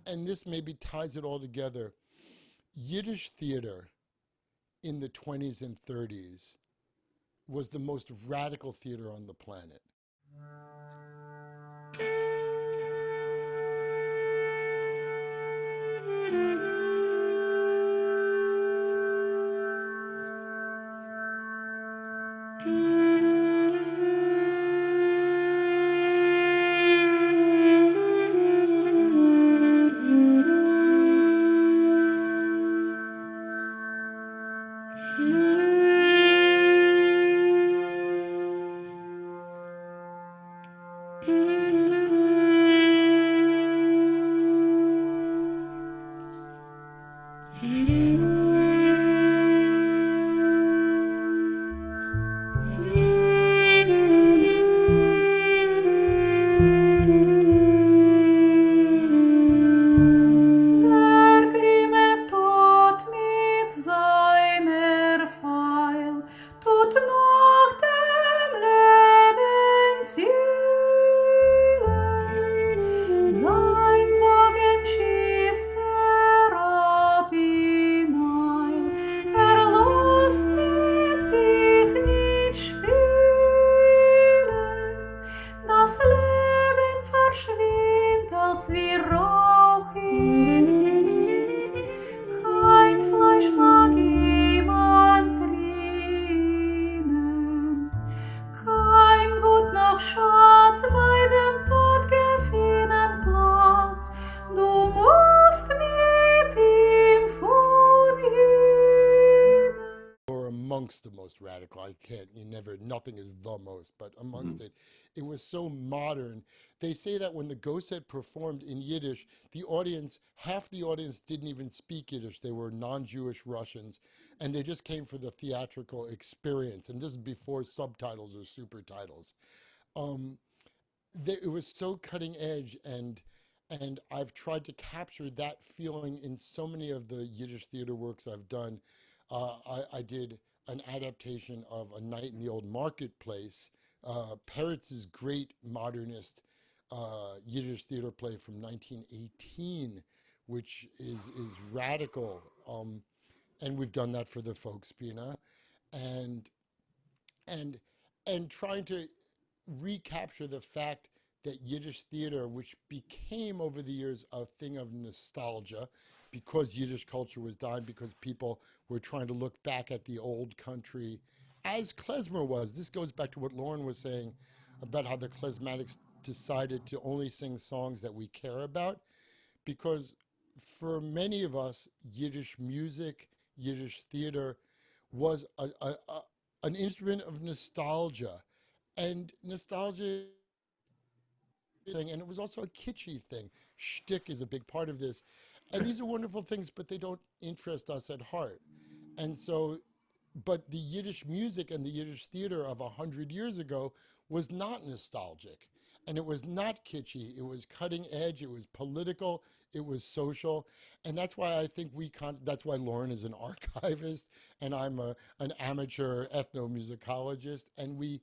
and this maybe ties it all together, Yiddish theater in the 20s and 30s was the most radical theater on the planet. Amongst the most radical. I can't, you never, nothing is the most, but amongst it, it was so modern. They say that when the Ghost had performed in Yiddish, the audience, half the audience didn't even speak Yiddish. They were non-Jewish Russians, and they just came for the theatrical experience. And this is before subtitles or super titles. It was so cutting edge, and I've tried to capture that feeling in so many of the Yiddish theater works I've done. I did an adaptation of A Night in the Old Marketplace, Peretz's great modernist Yiddish theater play from 1918, which is radical. And we've done that for the Folksbiene, and trying to recapture the fact that Yiddish theater, which became over the years a thing of nostalgia, because Yiddish culture was dying, because people were trying to look back at the old country, as klezmer was. This goes back to what Lorin was saying about how the Klezmatics decided to only sing songs that we care about, because for many of us, Yiddish music, Yiddish theater was an instrument of nostalgia. And nostalgia thing, and it was also a kitschy thing. Shtick is a big part of this. And these are wonderful things, but they don't interest us at heart. And so, but the Yiddish music and the Yiddish theater of 100 years ago was not nostalgic. And it was not kitschy. It was cutting edge. It was political. It was social. And that's why I think that's why Lorin is an archivist and I'm an amateur ethnomusicologist. And we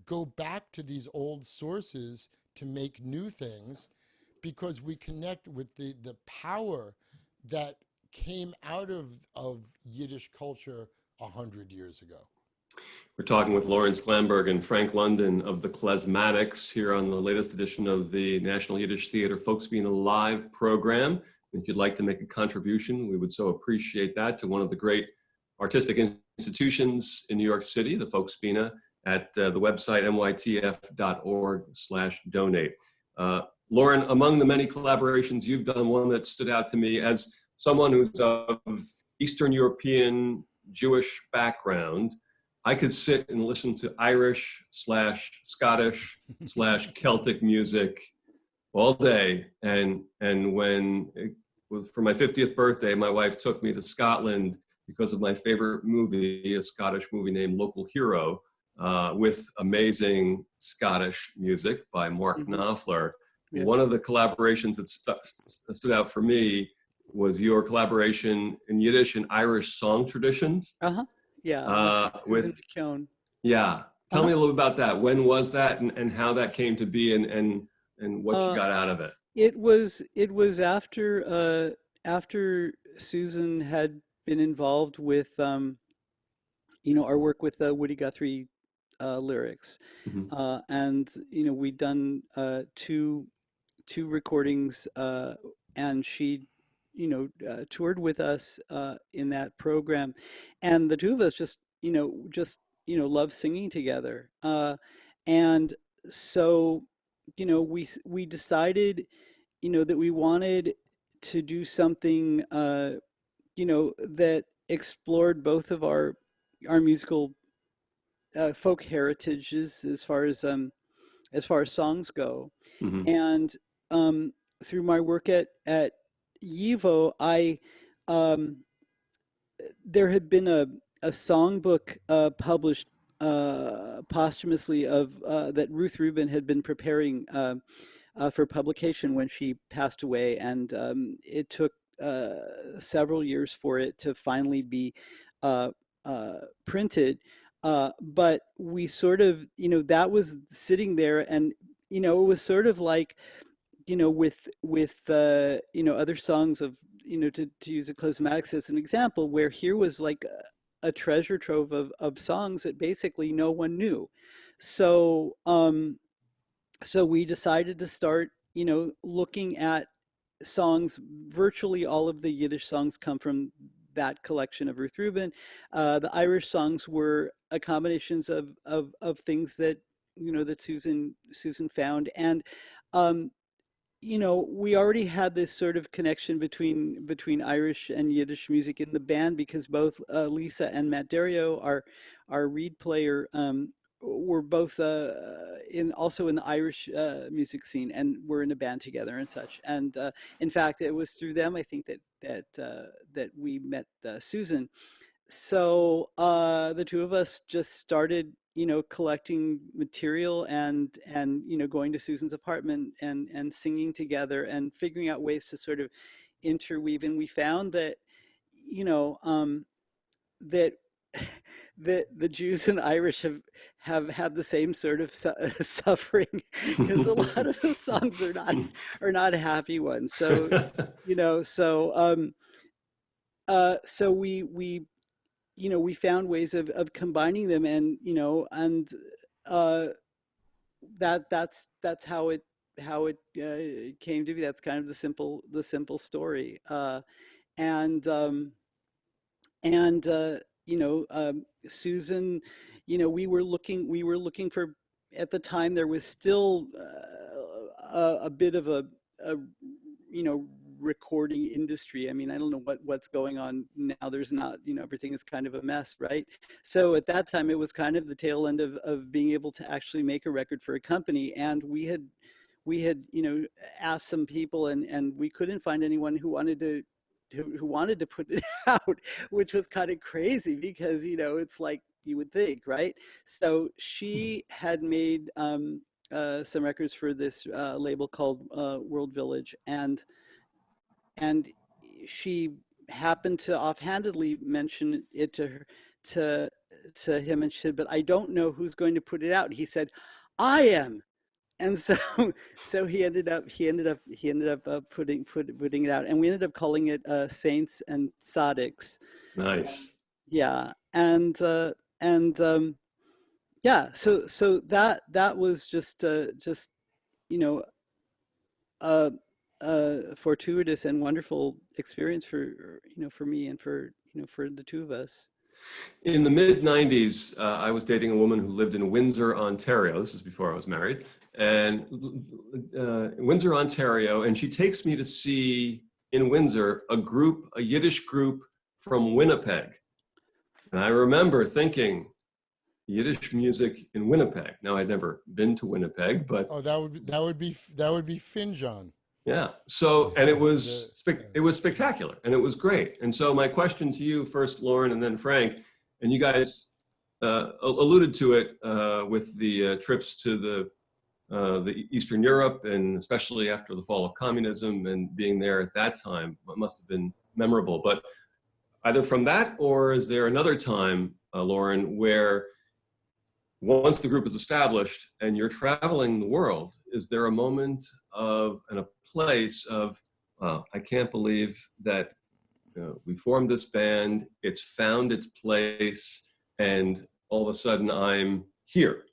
go back to these old sources to make new things, because we connect with the power that came out of Yiddish culture 100 years ago. We're talking with Lorin Sklamberg and Frank London of the Klezmatics here on the latest edition of the National Yiddish Theater Folksbiene Live program. If you'd like to make a contribution, we would so appreciate that to one of the great artistic institutions in New York City, the Folksbiene, at the website nytf.org/donate. Lorin, among the many collaborations you've done, one that stood out to me as someone who's of Eastern European Jewish background, I could sit and listen to Irish/Scottish/Celtic music all day. And when for my 50th birthday, my wife took me to Scotland because of my favorite movie, a Scottish movie named Local Hero, with amazing Scottish music by Mark Knopfler. Yeah. One of the collaborations that stood out for me was your collaboration in Yiddish and Irish song traditions. Yeah, with Mishkin. Yeah. Tell me a little about that. When was that, and how that came to be, and what you got out of it? It was after Susan had been involved with our work with Woody Guthrie lyrics, and we'd done two recordings, and she toured with us in that program, and the two of us just love singing together, and so we decided that we wanted to do something that explored both of our musical folk heritages as far as songs go. And through my work at YIVO, there had been a songbook published posthumously of that Ruth Rubin had been preparing for publication when she passed away, and it took several years for it to finally be printed. But we sort of, that was sitting there, and it was sort of like, with other songs of, to use a Klezmatics as an example, where here was like a treasure trove of songs that basically no one knew. So so we decided to start looking at songs. Virtually all of the Yiddish songs come from that collection of Ruth Rubin. The Irish songs were a combinations of things that that Susan found, and we already had this sort of connection between Irish and Yiddish music in the band, because both Lisa and Matt Dario, our reed player, were both also in the Irish music scene, and were in a band together and such. And in fact, it was through them, I think, that we met Susan. So the two of us just started collecting material and going to Susan's apartment and singing together and figuring out ways to sort of interweave. And we found that that the Jews and the Irish have had the same sort of suffering, because a lot of the songs are not happy ones. So so we found ways of combining them, and that's how it came to be. That's kind of the simple story. and and Susan, we were looking for, at the time there was still a bit of a recording industry. I mean, I don't know what's going on now. There's not, everything is kind of a mess, right? So at that time, it was kind of the tail end of being able to actually make a record for a company. And we had asked some people, and we couldn't find anyone who wanted to put it out, which was kind of crazy because, it's like you would think, right? So she had made some records for this label called World Village, and she happened to offhandedly mention it to to him, and she said, "But I don't know who's going to put it out." He said, "I am." And so so he ended up putting it out, and we ended up calling it Saints and Sadics. Nice. Yeah, and yeah, so that was just you know a, a fortuitous and wonderful experience for me, and for the two of us. In the mid 90s, I was dating a woman who lived in Windsor, Ontario. This is before I was married. And Windsor, Ontario, and she takes me to see in Windsor a Yiddish group from Winnipeg. And I remember thinking, Yiddish music in Winnipeg. Now, I'd never been to Winnipeg, but Oh, that would be Finjon. yeah. So, and it was The, it was spectacular, and it was great. And so, my question to you first, Lorin, and then Frank, and you guys alluded to it with the trips to the Eastern Europe, and especially after the fall of communism, and being there at that time, it must have been memorable. But either from that, or is there another time, Lorin, where once the group is established and you're traveling the world, is there a moment of and a place of, wow, I can't believe that we formed this band, it's found its place, and all of a sudden I'm here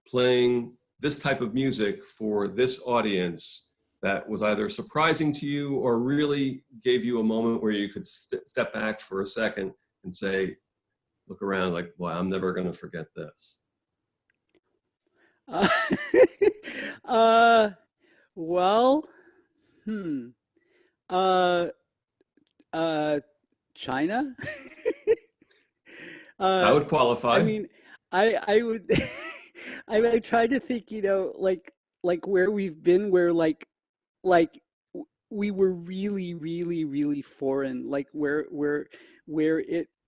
playing this type of music for this audience that was either surprising to you or really gave you a moment where you could step back for a second and say, look around like, wow, I'm never going to forget this. Uh, uh, well, hmm. Uh, uh, China. That uh, would I qualify. mean, I would. I try to think, like where we've been, where like we were really, really, really foreign, like where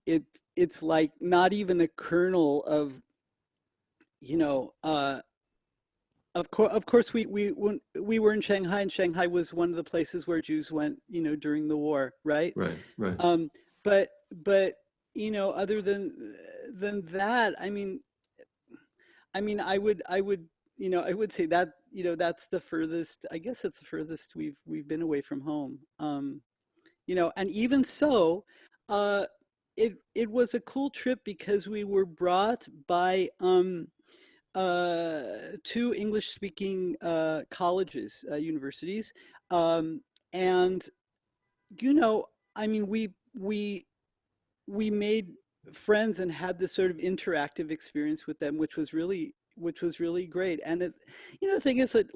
it's like not even a kernel of, you know, of course, when we were in Shanghai, and Shanghai was one of the places where Jews went, during the war, right? Right, right. Um, but other than that, I mean, I would say that, that's the furthest. I guess it's the furthest we've been away from home. And even so, uh, it was a cool trip because we were brought by uh, two English speaking colleges, universities, um, and you know, I mean, we made friends and had this sort of interactive experience with them, which was really great. And the thing is that,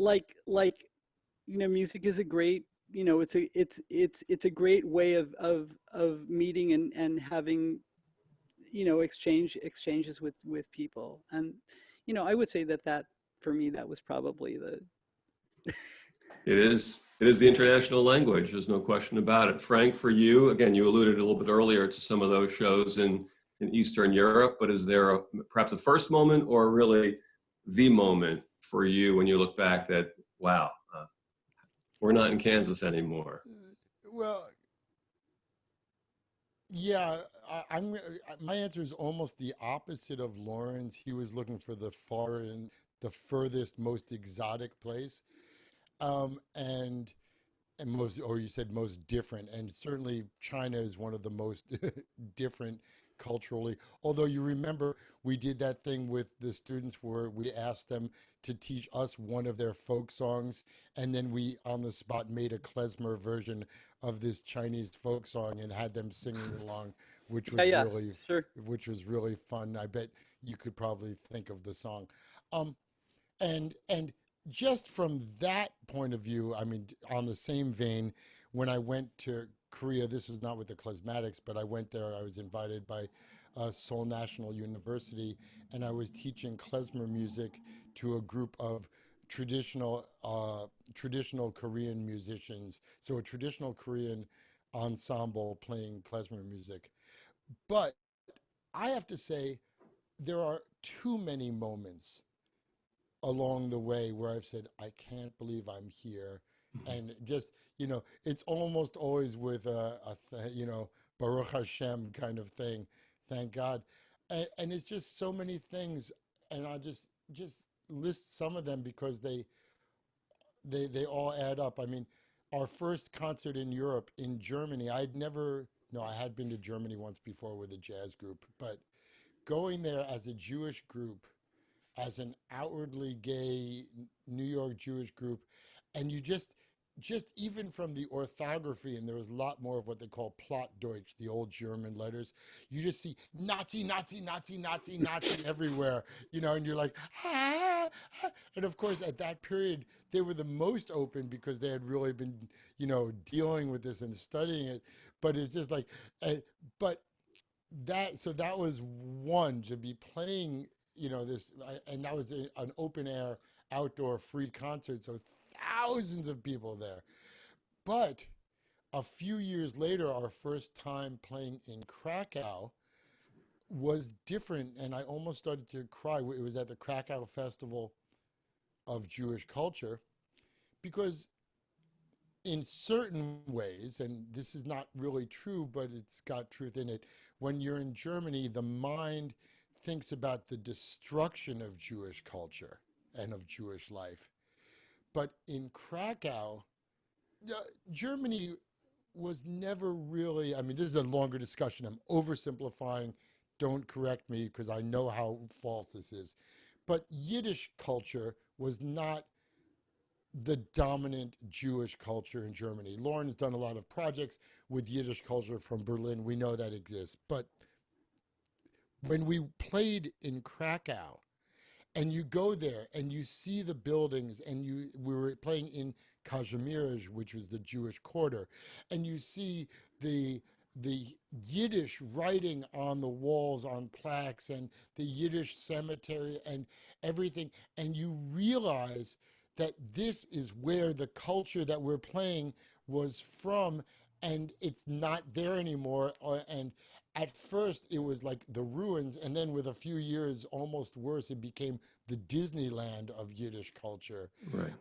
music is a great, it's a great way of meeting and having, exchanges with people. And I would say that for me, that was probably the. It is the international language. There's no question about it. Frank, for you, again, you alluded a little bit earlier to some of those shows in Eastern Europe, but is there perhaps a first moment or really the moment for you when you look back that, wow, we're not in Kansas anymore? Well, yeah, my answer is almost the opposite of Lauren's. He was looking for the furthest, most exotic place, and most, or you said most different, and certainly China is one of the most different culturally. Although you remember we did that thing with the students where we asked them to teach us one of their folk songs, and then we on the spot made a klezmer version of this Chinese folk song and had them singing along, which Yeah, was yeah, really sure. fun. I bet you could probably think of the song. Um, and just from that point of view, I mean, on the same vein, when I went to Korea, this is not with the Klezmatics, but I went there. I was invited by Seoul National University, and I was teaching klezmer music to a group of traditional Korean musicians. So a traditional Korean ensemble playing klezmer music. But I have to say, there are too many moments along the way where I've said, I can't believe I'm here. And just, it's almost always with Baruch Hashem kind of thing. Thank God. And it's just so many things. And I just list some of them because they all add up. I mean, our first concert in Europe, in Germany, no, I had been to Germany once before with a jazz group, but going there as a Jewish group, as an outwardly gay New York Jewish group, and you just even from the orthography, and there was a lot more of what they call Plattdeutsch, the old German letters, you just see Nazi, Nazi, Nazi, Nazi, Nazi everywhere, and you're like, ah, ah. And of course, at that period, they were the most open because they had really been, dealing with this and studying it. But it's just like, but that was one to be playing this, and that was an open air outdoor free concert, so thousands of people there. But a few years later, our first time playing in Krakow was different, and I almost started to cry. It was at the Krakow Festival of Jewish Culture, because in certain ways, and this is not really true, but it's got truth in it, when you're in Germany, the mind thinks about the destruction of Jewish culture and of Jewish life. But in Krakow, Germany was never really, I mean, this is a longer discussion. I'm oversimplifying. Don't correct me because I know how false this is. But Yiddish culture was not the dominant Jewish culture in Germany. Lorin's done a lot of projects with Yiddish culture from Berlin. We know that exists. But when we played in Krakow, and you go there and you see the buildings, and we were playing in Kazimierz, which was the Jewish quarter, and you see the Yiddish writing on the walls on plaques and the Yiddish cemetery and everything, and you realize that this is where the culture that we're playing was from, and it's not there anymore. And at first it was like the ruins, and then with a few years, almost worse, it became the Disneyland of Yiddish culture. Right.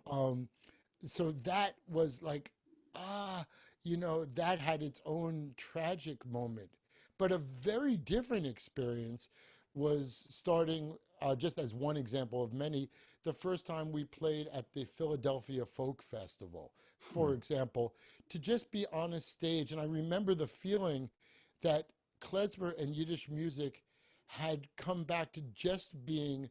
So that was like, that had its own tragic moment. But a very different experience was starting, just as one example of many, the first time we played at the Philadelphia Folk Festival, for example, to just be on a stage. And I remember the feeling that klezmer and Yiddish music had come back to just being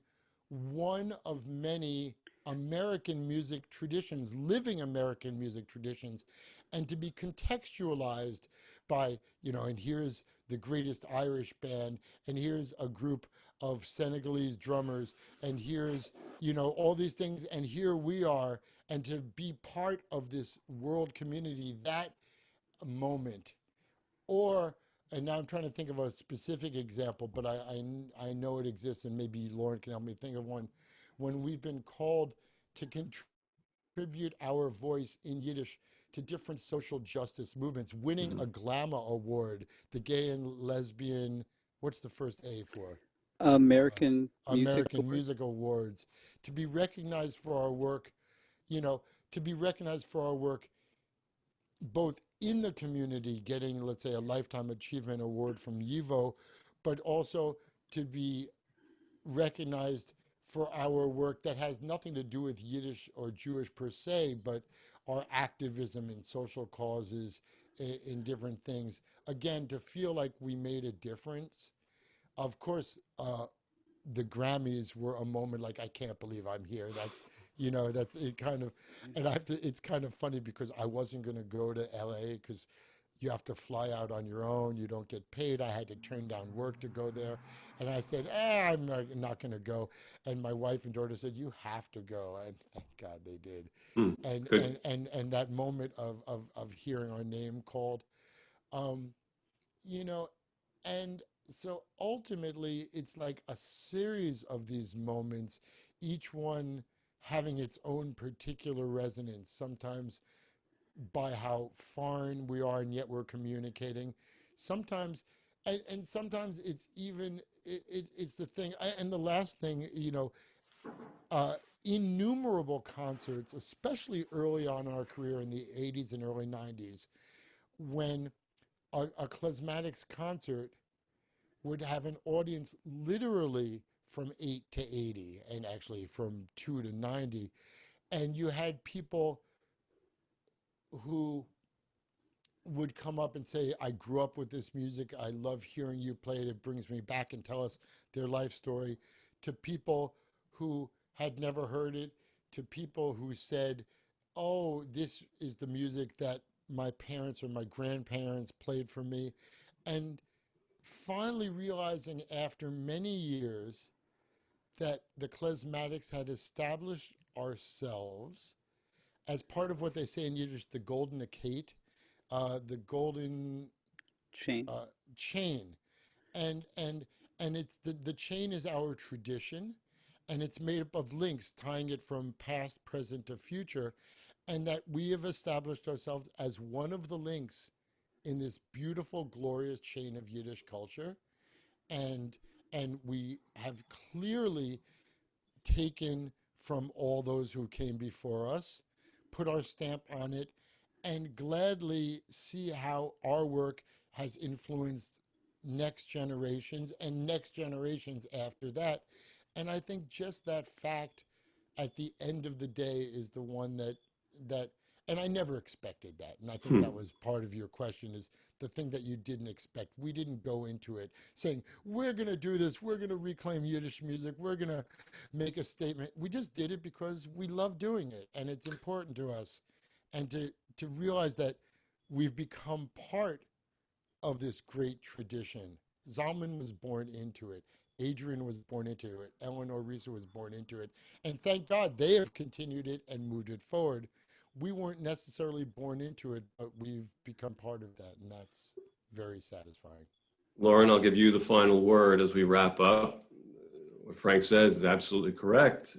one of many American music traditions, living American music traditions, and to be contextualized by, and here's the greatest Irish band, and here's a group of Senegalese drummers, and here's, all these things, and here we are, and to be part of this world community, that moment. Or, and now I'm trying to think of a specific example, but I know it exists, and maybe Lorin can help me think of one, when we've been called to contribute our voice in Yiddish to different social justice movements, winning a GLAMA award, the Gay and Lesbian, what's the first A for? American Music American Award. Music Awards, to be recognized for our work, to be recognized for our work both in the community, getting, let's say, a Lifetime Achievement Award from YIVO, but also to be recognized for our work that has nothing to do with Yiddish or Jewish per se, but our activism in social causes, in different things. Again, to feel like we made a difference of course, the Grammys were a moment like, I can't believe I'm here. That's, that's it kind of, and it's kind of funny because I wasn't going to go to LA because you have to fly out on your own. You don't get paid. I had to turn down work to go there. And I said, I'm not going to go. And my wife and daughter said, you have to go. And thank God they did. Hmm. And, Good. and that moment of hearing our name called, um, you know, and so ultimately it's like a series of these moments, each one having its own particular resonance, sometimes by how foreign we are and yet we're communicating. Sometimes, and sometimes it's even, it's the thing. And the last thing, uh, innumerable concerts, especially early on in our career in the 80s and early 90s, when a Klezmatics concert would have an audience literally from 8 to 80 and actually from 2 to 90. And you had people who would come up and say, I grew up with this music. I love hearing you play it. It brings me back, and tell us their life story, to people who had never heard it, to people who said, oh, this is the music that my parents or my grandparents played for me. And finally realizing after many years that the Klezmatics had established ourselves as part of what they say in Yiddish, the golden akate, the golden Chain. chain, and it's the chain is our tradition, and it's made up of links tying it from past, present to future, and that we have established ourselves as one of the links in this beautiful, glorious chain of Yiddish culture, and we have clearly taken from all those who came before us, put our stamp on it, and gladly see how our work has influenced next generations and next generations after that. And I think just that fact at the end of the day is the one that and I never expected that. And I think Hmm. that was part of your question, is the thing that you didn't expect. We didn't go into it saying, we're going to do this, we're going to reclaim Yiddish music, we're going to make a statement. We just did it because we love doing it and it's important to us. And to realize that we've become part of this great tradition. Zalman was born into it. Adrian was born into it. Eleanor Risa was born into it. And thank God they have continued it and moved it forward. We weren't necessarily born into it, but we've become part of that. And that's very satisfying. Lorin, I'll give you the final word as we wrap up. What Frank says is absolutely correct.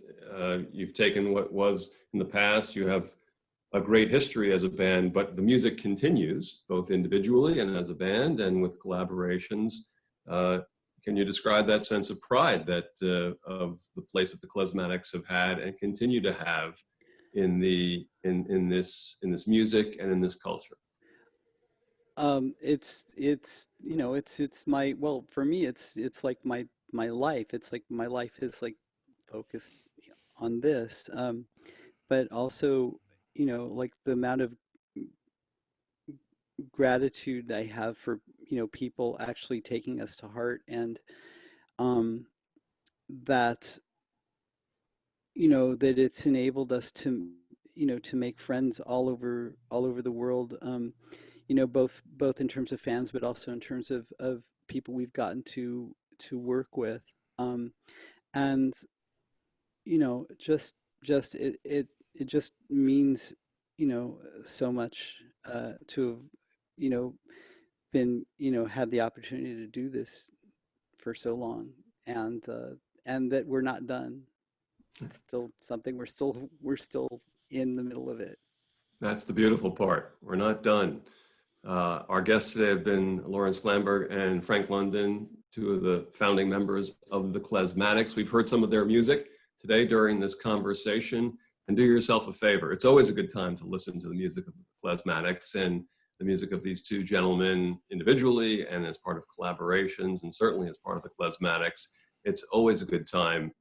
You've taken what was in the past. You have a great history as a band, but the music continues both individually and as a band and with collaborations. Can you describe that sense of pride that of the place that the Klezmatics have had and continue to have in this music and in this culture? It's my, well, for me, it's like my life. It's like my life is like focused on this. But also, like the amount of gratitude I have for, people actually taking us to heart, and um, that, that it's enabled us to, to make friends all over the world, both in terms of fans, but also in terms of people we've gotten to work with. And, just it just means, so much to have, you know, been, had the opportunity to do this for so long, and that we're not done. It's still something we're still in the middle of it. That's the beautiful part. We're not done. Our guests today have been Lorin Sklamberg and Frank London, two of the founding members of the Klezmatics. We've heard some of their music today during this conversation. And do yourself a favor. It's always a good time to listen to the music of the Klezmatics and the music of these two gentlemen individually and as part of collaborations, and certainly as part of the Klezmatics. It's always a good time.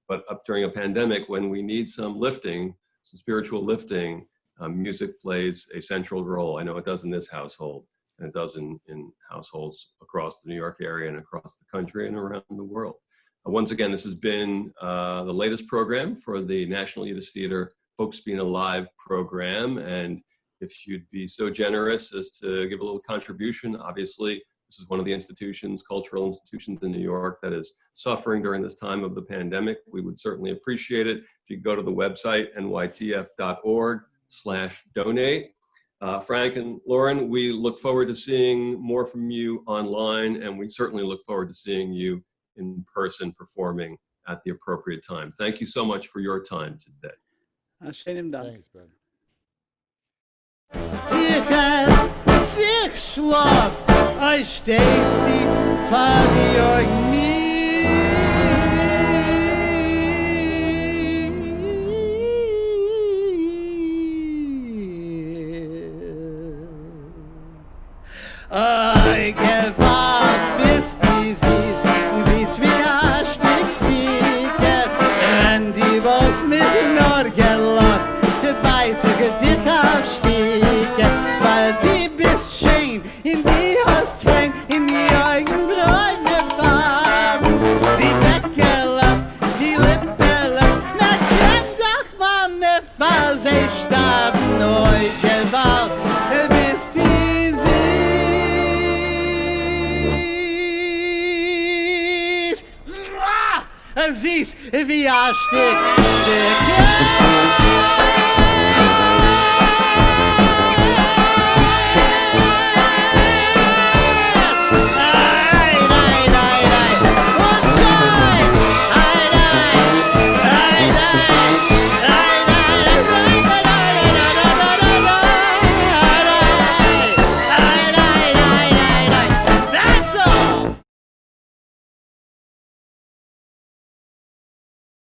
But up during a pandemic, when we need some lifting, some spiritual lifting, music plays a central role. I know it does in this household. and it does in households across the New York area and across the country and around the world. Once again, this has been the latest program for the National Yiddish Theater Folksbiene Live program. And if you'd be so generous as to give a little contribution, obviously, this is one of the institutions, cultural institutions in New York that is suffering during this time of the pandemic. We would certainly appreciate it if you go to the website, nytf.org/donate. Frank and Lorin, we look forward to seeing more from you online, and we certainly look forward to seeing you in person performing at the appropriate time. Thank you so much for your time today. Schönen Dank. Thanks, bud. Sich schlaf, euch stehst die Pfadi euch I give up, bist die Sies, und siehst wie ein Stück Sieger, wenn die was mit nur gelost, sie beißige dich aufstiegen, weil die bist schön, in die hast Tränen, in die Augenbrauen Farben, die Bäckerlach, die Lippelach, na kenn doch mal mehr Phase starben, neu Gewalt, bist die Sies. Siehst wie ein Stück Sicher.